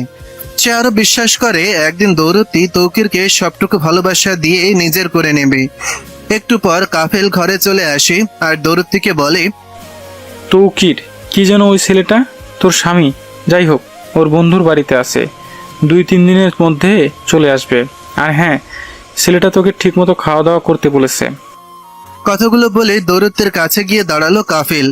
সে আরো বিশ্বাস করে একদিন দৌড়তি তৌকিরকে সবটুকু ভালোবাসা দিয়ে নিজের করে নেবে। একটু পর কাফেল ঘরে চলে আসে আর দৌড়তিকে বলে, তৌকির, কি যেন ওই ছেলেটা তোর স্বামী? যাই হোক, ওর বন্ধুর বাড়িতে আছে, 2-3 দিনের মধ্যে চলে আসবে। আর হ্যাঁ, ছেলেটা তোকে ঠিকমতো খাওয়া দাওয়া করতে বলেছে। কথাগুলো বলে দৌড়তির কাছে গিয়ে দাঁড়ালো কাফেল।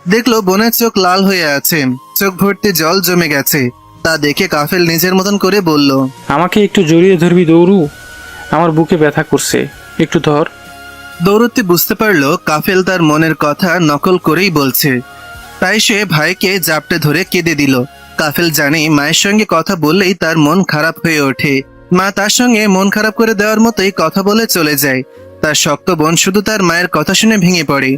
দেখলো বোনের চোখ লাল হয়ে আছে, চোখ ভর্তি জল জমে গেছে। তা দেখে কাফেল নিজের মতন করে বলল, আমাকে একটু জড়িয়ে ধরবি দৌড়ু, আমার বুকে ব্যথা করছে, একটু ধর। দৌড়তি বুঝতে পারলো কাফেল তার মনের কথা নকল করেই বলছে, তাই সে ভাইকে জাপটে ধরে কেঁদে দিল। কাফেল জানে মায়ের সঙ্গে কথা বললেই তার মন খারাপ হয়ে ওঠে। মা তার সঙ্গে মন খারাপ করে দেওয়ার মতোই কথা বলে চলে যায়। তার শক্ত বোন শুধু তার মায়ের কথা শুনে ভেঙে পড়ে।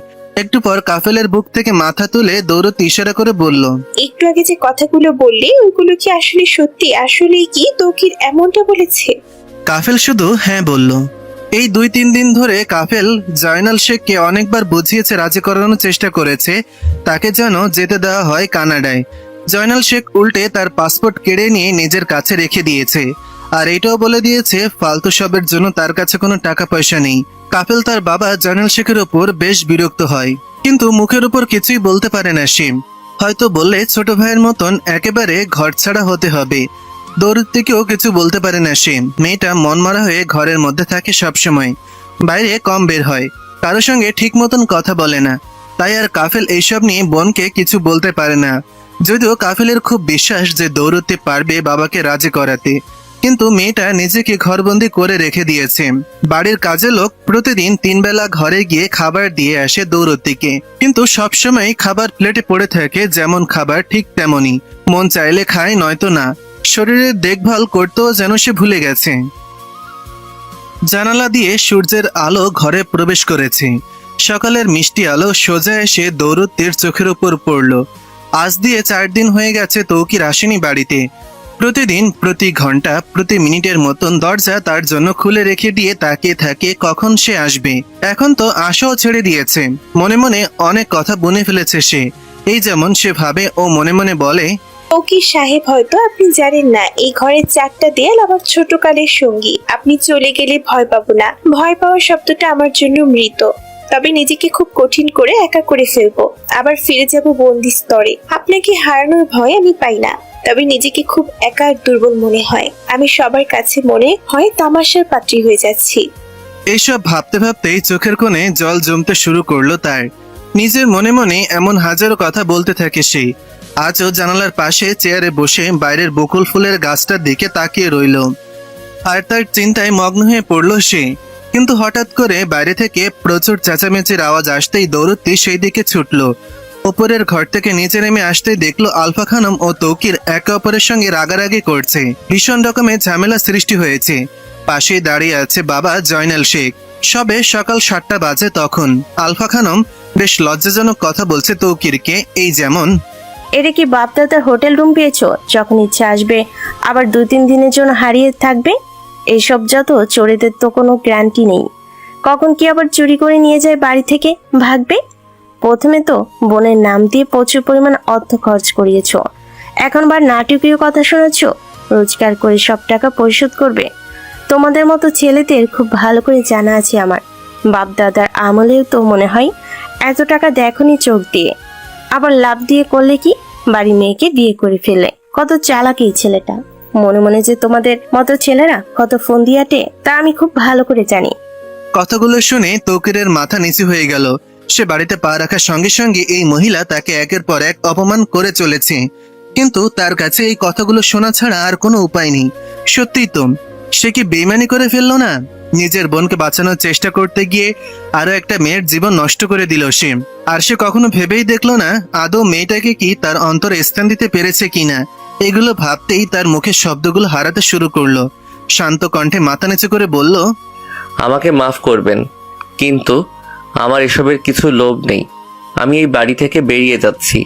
একটু পর কাফেলের বুক থেকে মাথা তুলে দৌড়তি ইশারা করে বলল, একটু আগে যে কথাগুলো বললি ওগুলো কি আসলে সত্যি? আসলেই কি তৌকির এমনটা বলেছে? কাফেল শুধু হ্যাঁ বলল। এই 2-3 দিন ধরে কাফেল জয়নাল শেখকে অনেকবার বুঝিয়েছে, রাজি করানোর চেষ্টা করেছে তাকে যেন যেতে দেওয়া হয় কানাডায়। জয়নাল শেখ উল্টে তার পাসপোর্ট কেড়ে নিয়ে নিজের কাছে রেখে দিয়েছে। আর এটাও বলে দিয়েছে ফালতু সবের জন্য তার কাছে কোনো টাকা পয়সা নেই। কাফেল তার বাবা জয়নাল শেখের ওপর বেশ বিরক্ত হয়, কিন্তু মুখের উপর কিছুই বলতে পারে না সে। হয়তো বললে ছোট ভাইয়ের মতন একেবারে ঘরছাড়া হতে হবে। দৌড়তেকেও কিছু বলতে পারে না সে। মেয়েটা মনমরা হয়ে ঘরের মধ্যে থাকে সবসময়, বাইরে কম বের হয়, কারোর সঙ্গে ঠিক মতন কথা বলে না। তাই আর কাফেল এইসব নিয়ে বোনকে কিছু বলতে পারে না। যদিও কাফেলের খুব বিশ্বাস যে দৌড়তে পারবে বাবাকে রাজি করাতে, কিন্তু মেয়েটা নিজেকে ঘরবন্দি করে রেখে দিয়েছে। বাড়ির কাজের লোক প্রতিদিন 3 বেলা ঘরে গিয়ে খাবার দিয়ে আসে দৌড়তিকে, কিন্তু সবসময় খাবার প্লেটে পড়ে থাকে যেমন খাবার ঠিক তেমনই, মন চাইলে খায় নয়তো না। শরীরের দেখভাল করতেও যেন সে ভুলে গেছে। জানালা দিয়ে সূর্যের আলো ঘরে প্রবেশ করেছে। সকালের মিষ্টি আলো সোজা এসে দৌড়তির চোখের উপর পড়ল। আজ দিয়ে 4 দিন হয়ে গেছে তৌকির আসেনি বাড়িতে। প্রতিদিন প্রতি ঘন্টা প্রতি মিনিটের মতন দরজা তার জন্য খুলে রেখে দিয়ে তাকিয়ে থাকে কখন সে আসবে। এখন তো আশাও ছেড়ে দিয়েছে। মনে মনে অনেক কথা বনে ফেলেছে সে। এই যেমন সে ভাবে ও মনে মনে বলে, তৌকির সাহেব, হয়তো আপনি জানেন না এই ঘরের 4টা দেয়াল আমার ছোটকালের সঙ্গী। আপনি চলে গেলে ভয় পাবো না। ভয় পাওয়ার শব্দটা আমার জন্য মৃত। তবে নিজেকে খুব কঠিন করে একা করে ফেলবো, আবার ফিরে যাব বন্দি স্তরে। আপনাকে হারানোর ভয় আমি পাই না, তবে নিজেকে খুব একা আর দুর্বল মনে হয়। আমি সবার কাছে মনে হয় তামাশার পাত্রী হয়ে যাচ্ছি। এইসব ভাবতে ভাবতেই চোখের কোণে জল জমতে শুরু করলো তার। নিজের মনে মনে এমন হাজারো কথা বলতে থাকে সে। আজও জানালার পাশে চেয়ারে বসে বাইরের বকুল ফুলের গাছটার দিকে তাকিয়ে রইল, আর তার চিন্তায় মগ্ন হয়ে পড়ল সে। কিন্তু হঠাৎ করে বাইরে থেকে প্রচুর চেঁচামেচির আওয়াজ আসতেই দৌড়তি সেই দিকে ছুটল। ওপরের ঘর থেকে নিচে নেমে আসতেই দেখলো আলফা খানম ও তৌকির একে অপরের সঙ্গে রাগারাগি করছে। ভীষণ রকমের ঝামেলা সৃষ্টি হয়েছে। পাশেই দাঁড়িয়ে আছে বাবা জয়নাল শেখ। সবে সকাল 7টা বাজে তখন। আলফা খানম বেশ লজ্জাজনক কথা বলছে তৌকিরকে, এই যেমন, এটা কি বাপদাদার হোটেল রুম পেয়েছো? যখন ইচ্ছা আসবে আবার 2-3 দিনের জন্য হারিয়ে থাকবে। এইসব যত চোরেদের তো কোনো গ্যারান্টি নেই, কখন কি আবার চুরি করে নিয়ে যায় বাড়ি থেকে ভাগবে। প্রথমে তো বোনের নাম দিয়ে প্রচুর পরিমাণ অর্থ খরচ করিয়েছ, এখন বার নাটকীয় কথা শোনাচ্ছ রোজগার করে সব টাকা পরিশোধ করবে। তোমাদের মতো ছেলেদের খুব ভালো করে জানা আছে আমার। বাপ দাদার আমলেও তো মনে হয় এত টাকা দেখনি চোখ দিয়ে, আবার লাভ দিয়ে করলে কি বাড়ি মেয়েকে বিয়ে করে ফেলে। কত চালাক এই ছেলেটা। মনে মনে যে তোমাদের মতো ছেলেরা কত ফোন দিয়াটে তা আমি খুব ভালো করে জানি। কথাগুলো শুনে তৌকিরের মাথা নিচু হয়ে গেল। সে বাড়িতে পা রাখার সঙ্গে সঙ্গে এই মহিলা তাকে একের পর এক অপমান করে চলেছে। কিন্তু তার কাছে এই কথাগুলো শোনা ছাড়া আর কোনো উপায় নেই। সত্যিই তো, সে কি বেইমানি করে ফেললো না? নিজের বোনকে বাঁচানোর চেষ্টা করতে গিয়ে আরো একটা মেয়ের জীবন নষ্ট করে দিল সে। আর সে কখনো ভেবেই দেখলো না আদৌ মেয়েটাকে কি তার অন্তরে স্থান দিতে পেরেছে কিনা। এগুলো ভাবতেই তার মুখের শব্দগুলো হারাতে শুরু করলো। শান্ত কণ্ঠে মাথা নিচু করে বলল, আমাকে মাফ করবেন, কিন্তু আমার এসবের কিছু লোভ নেই। আমি এই বাড়ি থেকে বেরিয়ে যাচ্ছি।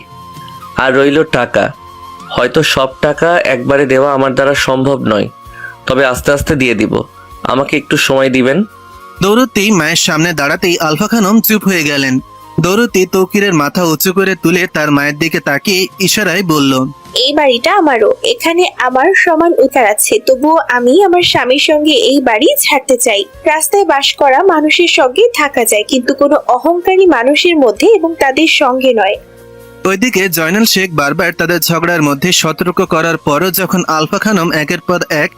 আর রইল টাকা, হয়তো সব টাকা একবারে দেওয়া আমার দ্বারা সম্ভব নয়, তবে আস্তে আস্তে দিয়ে দিব। আমাকে একটু সময় দিবেন। দৌড়তি মায়ের সামনে দাঁড়াতেই আলফা খানম চুপ হয়ে গেলেন। দৌড়তি তৌকিরের মাথা উঁচু করে তুলে তার মায়ের দিকে তাকিয়ে ইশারায় বলল, এই বাড়িটা আমারও, এখানে আমার সমান অধিকার আছে, তবুও আমি আমার স্বামীর সঙ্গে এই বাড়ি ছাড়তে চাই। রাস্তায় বাস করা মানুষের সঙ্গে থাকা যায়, কিন্তু কোনো অহংকারী মানুষের মধ্যে এবং তাদের সঙ্গে নয়। ওইদিকে জয়নাল শেখ বারবার তাদের ঝগড়ার মধ্যে সতর্ক করার পরও যখন আলফা খানম একের পর এক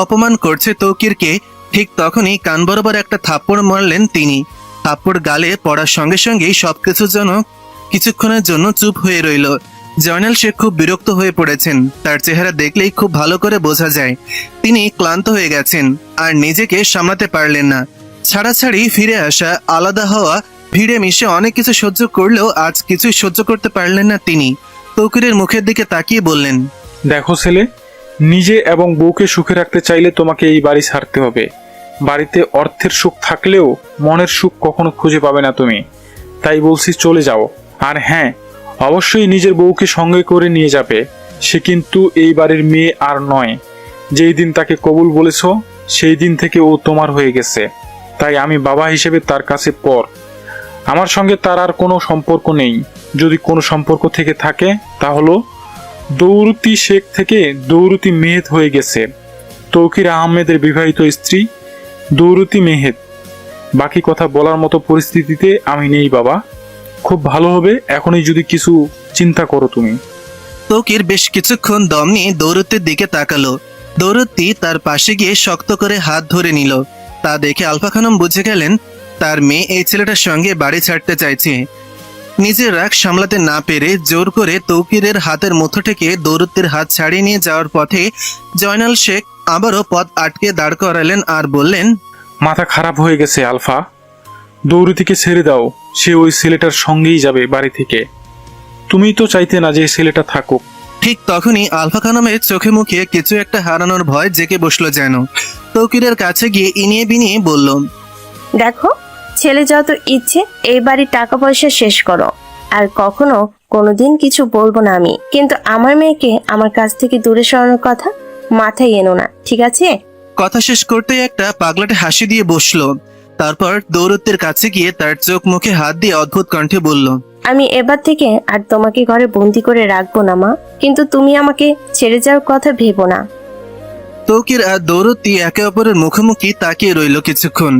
অপমান করছে তৌকিরকে, ঠিক তখনই কান বরাবর একটা থাপ্পড় মারলেন তিনি। থাপ্পড় গালে পড়ার সঙ্গে সঙ্গেই সবকিছু যেন কিছুক্ষণের জন্য চুপ হয়ে রইল। জয়নাল শেখ খুব বিরক্ত হয়ে পড়েছেন। তার চেহারা দেখলেই খুব ভালো করে বোঝা যায় তিনি ক্লান্ত হয়ে গেছেন আর নিজেকে সামলাতে পারলেন না। ছাড়াছাড়ি ফিরে আসা, আলাদা হওয়া, ভিড়ে মিশে অনেক কিছু সহ্য করলেও আজ কিছুই সহ্য করতে পারলেন না তিনি। তৌকিরের মুখের দিকে তাকিয়ে বললেন, দেখো ছেলে, নিজে এবং বউকে সুখে রাখতে চাইলে তোমাকে এই বাড়ি ছাড়তে হবে। বাড়িতে অর্থের সুখ থাকলেও মনের সুখ কখনো খুঁজে পাবে না তুমি। তাই বলছি চলে যাও। আর হ্যাঁ, অবশ্যই নিজের বউকে সঙ্গে করে নিয়ে যাবে। সে কিন্তু এই বাড়ির মেয়ে আর নয়। যেই দিন তাকে কবুল বলেছ সেই দিন থেকে ও তোমার হয়ে গেছে। তাই আমি বাবা হিসেবে তার কাছে পর। আমার সঙ্গে তার আর কোনো সম্পর্ক নেই। যদি কোনো সম্পর্ক থেকে থাকে তা হলো দৌরতি শেখ থেকে দৌরতি মেহেদ হয়ে গেছে। তৌকির আহমেদের বিবাহিত স্ত্রী দৌরতি মেহেদ। বাকি কথা বলার মতো পরিস্থিতিতে আমি নেই বাবা। খুব ভালো হবে এখনই যদি কিছু চিন্তা করো তুমি। তৌকির বেশ কিছুক্ষণ দম নিয়ে দৌরতির দিকে তাকালো। দৌরতি তার পাশে গিয়ে শক্ত করে হাত ধরে নিল। তা দেখে আলফা খানম বুঝে গেলেন তার মেয়ে এই ছেলেটার সঙ্গে বাড়ি ছাড়তে চাইছে। নিজের রাগ সামলাতে না পেরে জোর করে তৌকিরের হাতের মুঠো থেকে দৌরতির হাত ছাড়িয়ে নিয়ে যাওয়ার পথে জয়নাল শেখ আবারও পথ আটকে দাঁড় করালেন আর বললেন, মাথা খারাপ হয়ে গেছে আলফা। দৌরতিকে ছেড়ে দাও। সে ওই ছেলেটার সঙ্গেই যাবে বাড়ি থেকে। তুমি তো চাইতে না যে ছেলেটা থাকুক। ঠিক তখনই আলফা খানমের চোখে মুখে কিছু একটা হারানোর ভয় জেগে বসলো যেন। তৌকিরের কাছে গিয়ে ইনিয়ে বিনিয়ে বলল, দেখো, ছেলে যত ইচ্ছে এই বাড়ির টাকা পয়সা শেষ করো, আর কখনো কোনোদিন কিছু বলবো না আমি, কিন্তু আমার মেয়েকে আমার কাছ থেকে দূরে সরানোর কথা মাথায় এনো না, ঠিক আছে? কথা শেষ করতেই একটা পাগলাটে হাসি দিয়ে বসলো। তারপর দৌরত্বের কাছে গিয়ে তার চোখ মুখে হাত দিয়ে অদ্ভুত কণ্ঠে বলল, আমি এবার থেকে আর তোমাকে ঘরে বন্দি করে রাখবো না মা, কিন্তু তুমি আমাকে ছেড়ে যাওয়ার কথা ভেবো না। তৌকির আর দৌরতি একে অপরের মুখোমুখি তাকিয়ে রইল কিছুক্ষণ।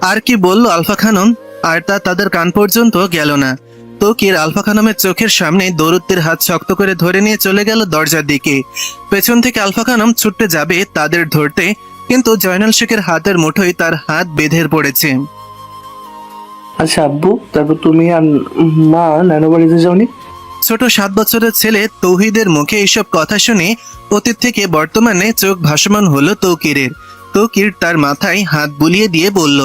আর কি বলল আলফা খানম, আর তা তাদের কান পর্যন্ত গেল না। তৌকির আলফা খানমের চোখের সামনে দৌরত্বের হাত শক্ত করে ধরে নিয়ে চলে গেল দরজার দিকে। পেছন থেকে আলফা খানম ছুটতে যাবে তাদের ধরতে, কিন্তু জয়নাল শেখের হাতের মুঠোয় তার হাত বেঁধে পড়েছে। আচ্ছা আব্বু, তারপর তুমি আর মা নানু বাড়িতে যাওনি? ছোট 7 বছরের ছেলে তৌহিদের মুখে এইসব কথা শুনে অতীত থেকে বর্তমানে চোখ ভাসমান হলো তৌকিরের। তৌকির তার মাথায় হাত বুলিয়ে দিয়ে বলল,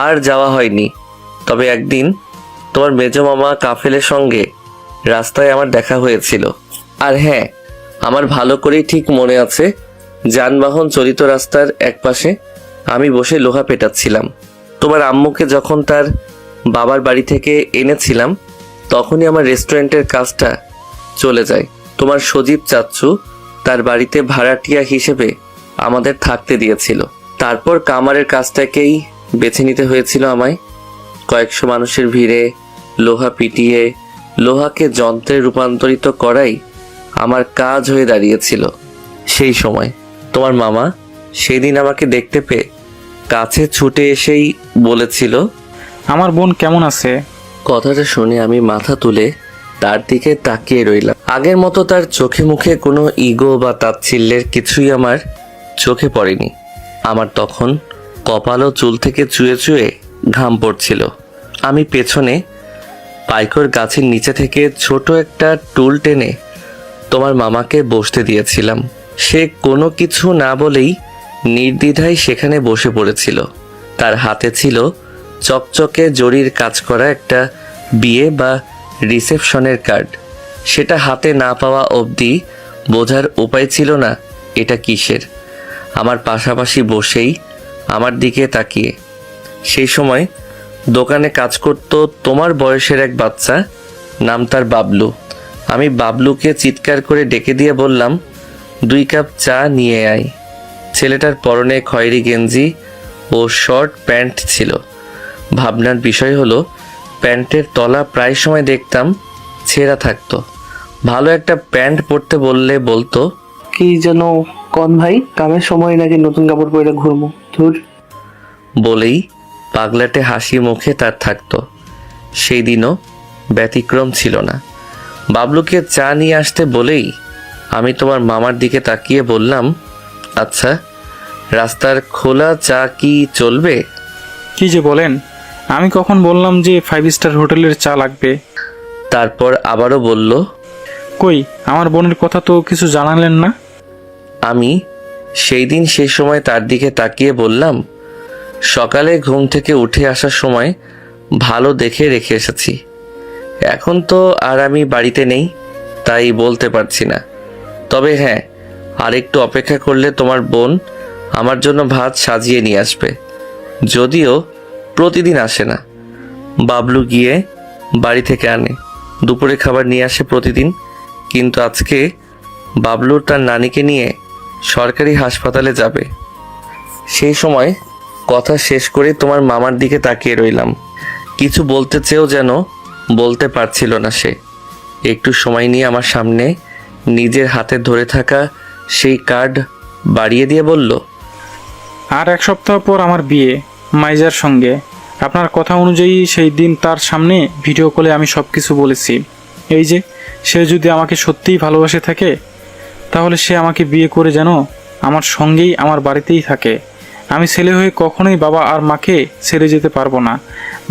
আর যাওয়া হয়নি, তবে একদিন তোমার মেজ মামা কাফেলের সঙ্গে রাস্তায় আমার দেখা হয়েছিল। আর হ্যাঁ, আমার ভালো করেই ঠিক মনে আছে, যানবাহন চলিত রাস্তার একপাশে আমি বসে লোহা পেটাচ্ছিলাম। তোমার আম্মুকে যখন তার বাবার বাড়ি থেকে এনেছিলাম তখনই আমার রেস্টুরেন্টের কাজটা চলে যায়। তোমার সজীব চাচ্চু তার বাড়িতে ভাড়াটিয়া হিসেবে আমাদের থাকতে দিয়েছিল। তারপর কামারের কাজটাকেই বেছে নিতে হয়েছিল আমায়। কয়েকশো মানুষের ভিড়ে লোহা পিটিয়ে লোহাকে যন্ত্রে রূপান্তরিত করাই আমার কাজ হয়ে দাঁড়িয়েছিল। সেই সময় তোমার মামা সেদিন আমাকে দেখতে পেয়ে কাছে ছুটে এসেই বলেছিল, আমার বোন কেমন আছে? কথাটা শুনে আমি মাথা তুলে তার দিকে তাকিয়ে রইলাম। আগের মতো তার চোখে মুখে কোনো ইগো বা তাচ্ছিল্যের কিছুই আমার চোখে পড়েনি। আমার তখন কপাল ও চুল থেকে চুয়ে চুয়ে ঘাম পড়ছিল। আমি পেছনে পাইকর গাছের নিচে থেকে ছোট একটা টুল টেনে তোমার মামাকে বসতে দিয়েছিলাম। সে কোনো কিছু না বলেই নির্দ্বিধায় সেখানে বসে পড়েছিল। তার হাতে ছিল চকচকে জরির কাজ করা একটা বিয়ে বা রিসেপশনের কার্ড। সেটা হাতে না পাওয়া অবধি বোঝার উপায় ছিল না এটা কিসের। আমার পাশাপাশি বসেই আমার দিকে তাকিয়ে। সেই সময় দোকানে কাজ করতো তোমার বয়সের এক বাচ্চা, নাম তার বাবলু। আমি বাবলুকে চিৎকার করে ডেকে দিয়ে বললাম, 2 কাপ চা নিয়ে আয়। ছেলেটার পরনে খয়েরি গেঞ্জি ও শর্ট প্যান্ট ছিল। ভাবনার বিষয় হলো প্যান্টের তলা প্রায় সময় দেখতাম ছেঁড়া থাকতো। ভালো একটা প্যান্ট পরতে বললে বলতো, কি যেন কন ভাই, কামের সময় নাকি নতুন কাপড় পরে ঘুরবো ধুর। বলেই পাগলাটে হাসি মুখে তার থাকতো। সেই দিনও ব্যতিক্রম ছিল না। বাবলুকে চা নিয়ে আসতে বলেই আমি তোমার মামার দিকে তাকিয়ে বললাম, আচ্ছা, রাস্তার খোলা চা কি চলবে? কি যে বলেন, আমি কখন বললাম যে 5 স্টার হোটেলের চা লাগবে? তারপর আবারও বলল, কই, আমার বোনের কথা তো কিছু জানালেন না। আমি সেই দিন সেই সময় তার দিকে তাকিয়ে বললাম, সকালে ঘুম থেকে উঠে আসার সময় ভালো দেখে রেখে এসেছি। এখন তো আর আমি বাড়িতে নেই, তাই বলতে পারছি না। তবে হ্যাঁ, আর একটু অপেক্ষা করলে তোমার বোন আমার জন্য ভাত সাজিয়ে নিয়ে আসবে, যদিও প্রতিদিন আসে না। বাবলু গিয়ে বাড়ি থেকে আনে, দুপুরে খাবার নিয়ে আসে প্রতিদিন। কিন্তু আজকে বাবলু তার নানিকে নিয়ে সরকারি হাসপাতালে যাবে। সেই সময় কথা শেষ করে তোমার মামার দিকে তাকিয়ে রইলাম। কিছু বলতে চেয়েও যেন বলতে পারছিল না সে। একটু সময় নিয়ে আমার সামনে নিজের হাতে ধরে থাকা সেই কার্ড বাড়িয়ে দিয়ে বলল, আর 1 সপ্তাহ পর আমার বিয়ে মাইজার সঙ্গে। আপনার কথা অনুযায়ী সেই দিন তার সামনে ভিডিও কলে আমি সব কিছু বলেছি। এই যে, সে যদি আমাকে সত্যিই ভালোবাসে থাকে, তাহলে সে আমাকে বিয়ে করে যেন আমার সঙ্গেই আমার বাড়িতেই থাকে। আমি ছেলে হয়ে কখনোই বাবা আর মাকে ছেড়ে যেতে পারবো না,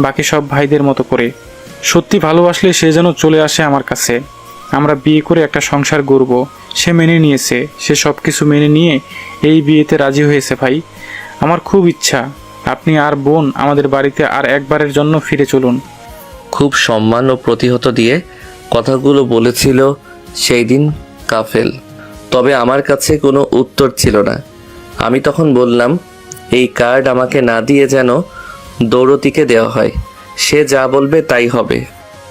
বাকি সব ভাইদের মতো করে। সত্যি ভালোবাসলে সে যেন চলে আসে আমার কাছে। আমরা বিয়ে করে একটা সংসার গড়ব। সে মেনে নিয়েছে, সে সব কিছু মেনে নিয়ে এই বিয়েতে রাজি হয়েছে। ভাই, আমার খুব ইচ্ছা আপনি আর বোন আমাদের বাড়িতে আর একবারের জন্য ফিরে চলুন। খুব সম্মান ও প্রতিহত দিয়ে কথাগুলো বলেছিল সেই দিন কাফেল। তবে আমার কাছে কোনো উত্তর ছিল না। আমি তখন বললাম, এই কার্ড আমাকে না দিয়ে যেন দৌড়তিকে দেওয়া হয়, সে যা বলবে তাই হবে।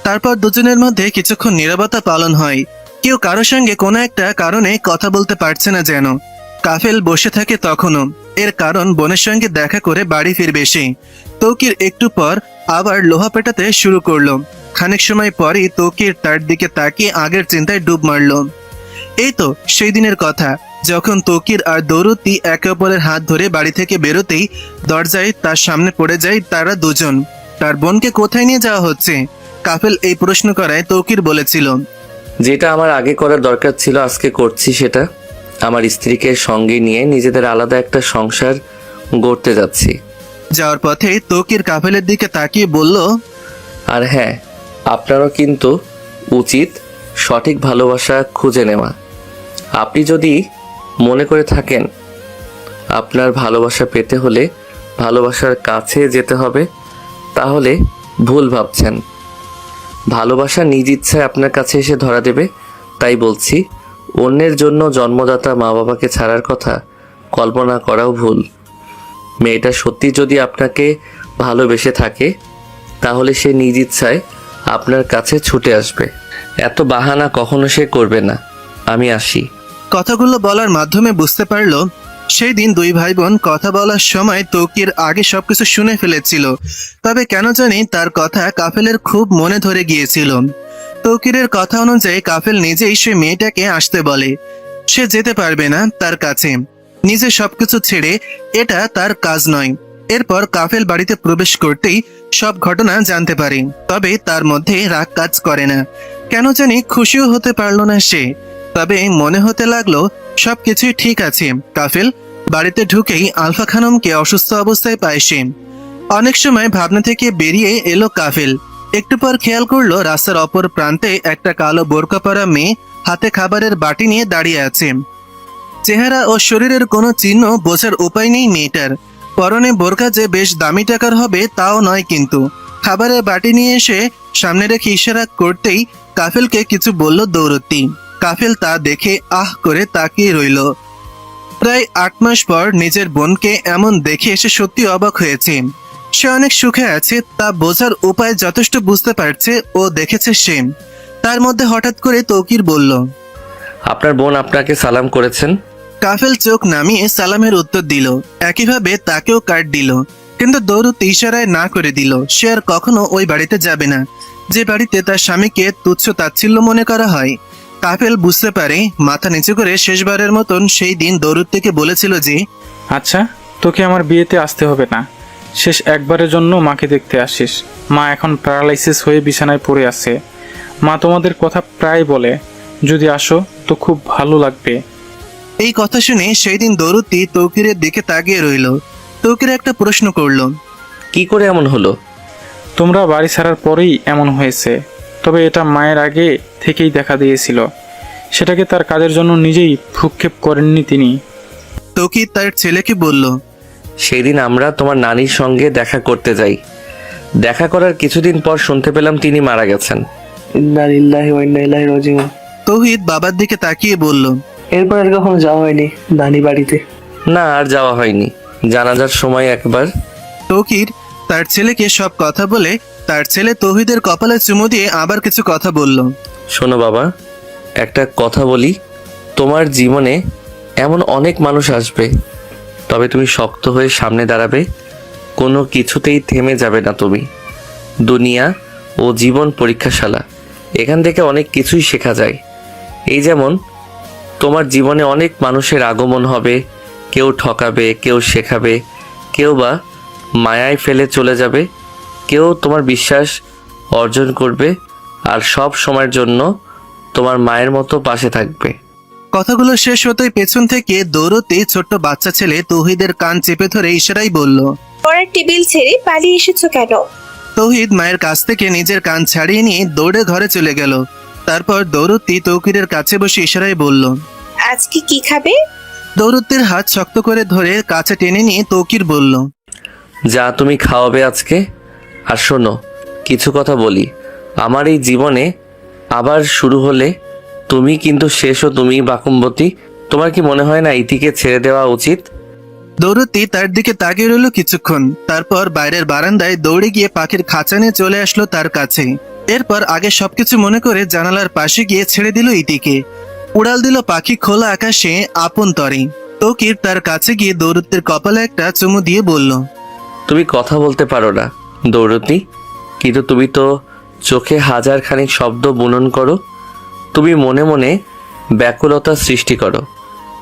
তারপর দুজনের মধ্যে কিছুক্ষণ নীরবতা পালন হয়। কেউ কারোর সঙ্গে কোনো একটা কারণে কথা বলতে পারছে না যেন। কাফেল বসে থাকে তখনও। এর কারণ বোনের সঙ্গে দেখা করে বাড়ি ফিরবে সে। তৌকির একটু পর আবার লোহা পেটাতে শুরু করলো। খানিক সময় পরই তৌকির তার দিকে তাকিয়ে আগের চিন্তায় ডুব মারল। এই তো সেই দিনের কথা, যখন তৌকির আর দৌরতি একে অপরের হাত ধরে বাড়ি থেকে বেরোতেই দরজায় তার সামনে পড়ে যায় তারা দুজন। তার বোনকে কোথায় নিয়ে যাওয়া হচ্ছে? কাফেল এই প্রশ্ন করায় তৌকির বলেছিল, যেটা আমার আগে করার দরকার ছিল আজকে করছি। সেটা আমার স্ত্রীকে সঙ্গে নিয়ে নিজেদের আলাদা একটা সংসার গড়তে যাচ্ছি। যাওয়ার পথে তৌকির কাফেলের দিকে তাকিয়ে বলল, আর হ্যাঁ, আপনারও কিন্তু উচিত সঠিক ভালোবাসা খুঁজে নেওয়া। আপনি যদি মনে করে থাকেন আপনার ভালোবাসা পেতে হলে ভালোবাসার কাছে যেতে হবে, তাহলে ভুল ভাবছেন। ভালোবাসা নিজ ইচ্ছায় আপনার কাছে এসে ধরা দেবে। তাই বলছি, অন্যের জন্য জন্মদাতা মা বাবাকে ছাড়ার কথা কল্পনা করাও ভুল। মেয়েটা সত্যি যদি আপনাকে ভালোবেসে থাকে, তাহলে সে নিজ ইচ্ছায় আপনার কাছে ছুটে আসবে। এত বাহানা কখনো সে করবে না। আমি আসি। কথাগুলো বলার মাধ্যমে বুঝতে পারল সেই দিন দুই ভাই বোন কথা বলার সময় তৌকির আগে সবকিছু শুনে ফেলেছিল। তবে কেন জানি তার কথা কাফেলের খুব মনে ধরে গিয়েছিল। তৌকিরের কথা অনুযায়ী কাফেল নিজেই সে মেয়েটাকে আসতে বলে। সে যেতে পারবে না তার কাছে, নিজে সবকিছু ছেড়ে এটা তার কাজ নয়। এরপর কাফেল বাড়িতে প্রবেশ করতেই সব ঘটনা জানতে পারে। তবে তার মধ্যে রাগ কাজ করে না, কেন জানি খুশিও হতে পারল না সে। তবে মনে হতে লাগলো সবকিছুই ঠিক আছে। কাফেল বাড়িতে ঢুকেই আলফা খানমকে অসুস্থ অবস্থায় পায় সে। অনেক সময় ভাবনা থেকে বেরিয়ে এলো কাফেল। একটু পর খেয়াল করলো রাস্তার অপর প্রান্তে একটা কালো বোরকা পরা মেয়ে হাতে খাবারের বাটি নিয়ে দাঁড়িয়ে আছে। চেহারা ও শরীরের কোনো চিহ্ন বোঝার উপায় নেই মেয়েটার। পরনে বোরকা যে বেশ দামি টাকার হবে তাও নয়, কিন্তু খাবারের বাটি নিয়ে এসে সামনে রেখে ইশারা করতেই কাফেলকে কিছু বলল দৌরতী। কাফেল তা দেখে আহ করে তাকিয়ে রইল। প্রায় 8 মাস পর নিজের বোনকে এমন দেখে এসে সত্যি অবাক হয়েছে। সে অনেক সুখে আছে, তা বোঝার উপায় যথেষ্ট বুঝতে পারছে ও দেখেছে সে। তার মধ্যে হঠাৎ করে তৌকির বলল, আপনার বোন আপনাকে সালাম করেছেন। কাফেল চোখ নামিয়ে সালামের উত্তর দিল, একইভাবে তাকেও কার্ড দিল, কিন্তু দৌরতী ইশারায় না করে দিল সে আর কখনো ওই বাড়িতে যাবে না, যে বাড়িতে তার স্বামীকে তুচ্ছ তাচ্ছিল্য মনে করা হয়। কাফেল বুঝতে পারে, মাথা নিচু করে শেষবারের মতন সেই দিন দৌরতীকে বলেছিল যে, আচ্ছা, তোকে আমার বিয়েতে আসতে হবে না, শেষ একবারের জন্য মাকে দেখতে আসিস। মা এখন প্যারালাইসিস হয়ে বিছানায় পড়ে আছে। মা তোমাদের কথা প্রায় বলে, যদি আসো তো খুব ভালো লাগবে। এই কথা শুনে সেই দিন দৌরতী তৌকিরের দিকে তাকিয়ে রইল। তৌকির একটা প্রশ্ন করল, কি করে এমন হলো? তোমরা বাড়ি ছাড়ার পরেই এমন হয়েছে, তবে এটা মায়ের আগে থেকেই দেখা দিয়েছিল। সেটাকে তার কাজের জন্য নিজেই ভ্রুক্ষেপ করেননি তিনি। তৌকির তার ছেলেকে বলল, সেদিন আমরা তোমার নানির সঙ্গে দেখা করতে যাই। দেখা করার কিছুদিন পর শুনতে পেলাম তিনি মারা গেছেন। ইন্না লিল্লাহি ওয়া ইন্না ইলাইহি রাজিউন। তৌহিদ বাবার দিকে তাকিয়ে বলল, এরপর আর কখনো যাওয়া হয়নি নানি বাড়িতে। না, আর যাওয়া হয়নি। জানাজার সময় একবার। তৌকির তার ছেলেকে সব কথা বলে তার ছেলে তৌহিদের কপালে চুমু দিয়ে আবার কিছু কথা বলল। শোনো বাবা, একটা কথা বলি, তোমার জীবনে এমন অনেক মানুষ আসবে, তবে তুমি শক্ত হয়ে সামনে দাঁড়াবে। কোনো কিছুতেই থেমে যাবে না তুমি। দুনিয়া ও জীবন পরীক্ষাশালা, এখান থেকে অনেক কিছুই শেখা যায়। এই যেমন তোমার জীবনে অনেক মানুষের আগমন হবে, কেউ ঠকাবে, কেউ শেখাবে, কেউ বা মায়ায় ফেলে চলে যাবে, কেউ তোমার বিশ্বাস অর্জন করবে, আর সব সময়ের জন্য তোমার মায়ের মতো পাশে থাকবে। কথাগুলো শেষ হতেই পেছন থেকে দৌড়তে ছোট্ট বাচ্চা ছেলে তৌহিদের কান চেপে ধরে ইশারাই বলল, পড়ার টেবিল ছেড়ে পালিয়ে এসেছো কেন? তৌহিদ মায়ের কাছ থেকে নিজের কান ছাড়িয়ে নিয়ে দৌড়ে ঘরে চলে গেল। তারপর দৌরতী তৌকিরের কাছে বসে ইশারায় বলল, আজকে কি খাবে? দৌরতীর হাত শক্ত করে ধরে কাছে টেনে নিয়ে তৌকির বলল, যা তুমি খাওয়াবে আজকে। আর শোনো, কিছু কথা বলি, আমার এই জীবনে আবার শুরু হলে তুমি কিন্তু শেষও তুমি বাকুমবতী। তোমার কি মনে হয় না ইতিকে ছেড়ে দেওয়া উচিত? দৌরতী তার দিকে তাকিয়ে রইল কিছুক্ষণ, তারপর বাইরের বারান্দায় দৌড়ে গিয়ে পাখির খাঁচা নিয়ে চলে আসলো তার কাছে। এরপর আগে সবকিছু মনে করে জানালার পাশে গিয়ে ছেড়ে দিল ইতিকে। উড়াল দিল পাখি খোলা আকাশে আপন তরে। তৌকির তার কাছে গিয়ে দৌরতীর কপালে একটা চুমু দিয়ে বলল, তুমি কথা বলতে পারো না দৌড়তি, কিন্তু তুমি তো চোখে হাজার খানিক শব্দ বুনন করো। তুমি মনে মনে ব্যাকুলতা সৃষ্টি করো।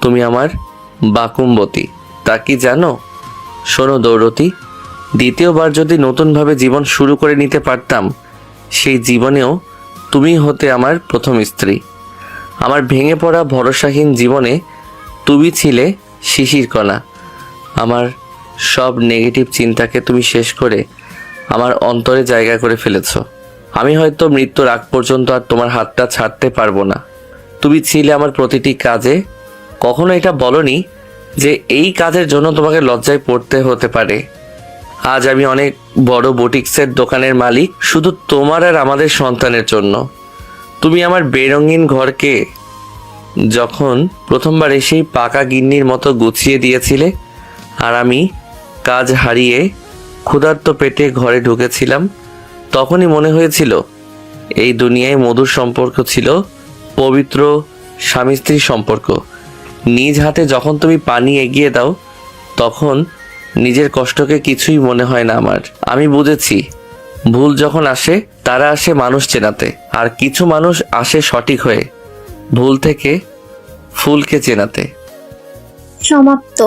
তুমি আমার বাকুমবতী, তা কি জানো? শোনো দৌড়তি, দ্বিতীয়বার যদি নতুনভাবে জীবন শুরু করে নিতে পারতাম, সেই জীবনেও তুমি হতে আমার প্রথম স্ত্রী। আমার ভেঙে পড়া ভরসাহীন জীবনে তুমি ছিলে শিশির কণা। আমার সব নেগেটিভ চিন্তাকে তুমি শেষ করে আমার অন্তরে জায়গা করে ফেলেছ। আমি হয়তো মৃত্যুর আগ পর্যন্ত আর তোমার হাতটা ছাড়তে পারবো না। তুমি ছিলে আমার প্রতিটি কাজে। কখনো এটা বলনি যে এই কাজের জন্য তোমাকে লজ্জায় পড়তে হতে পারে। আজ আমি অনেক বড় বুটিক্সের দোকানের মালিক, শুধু তোমার আর আমাদের সন্তানের জন্য। তুমি আমার বেরঙিন ঘরকে যখন প্রথমবার এসেই পাকা গিন্নির মতো গুছিয়ে দিয়েছিলে, আর আমি কাজ হারিয়ে ক্ষুধার্ত পেটে ঘরে ঢুকেছিলাম, তখনই মনে হয়েছিল এই দুনিয়ায় মধুর সম্পর্ক ছিল পবিত্র স্বামী স্ত্রীর সম্পর্ক। নিজ হাতে যখন তুমি পানি এগিয়ে দাও, তখন নিজের কষ্টকে কিছুই মনে হয় না আমার। আমি বুঝেছি, ভুল যখন আসে তারা আসে মানুষ চেনাতে, আর কিছু মানুষ আসে সঠিক হয়ে ভুল থেকে ফুলকে চেনাতে। সমাপ্ত।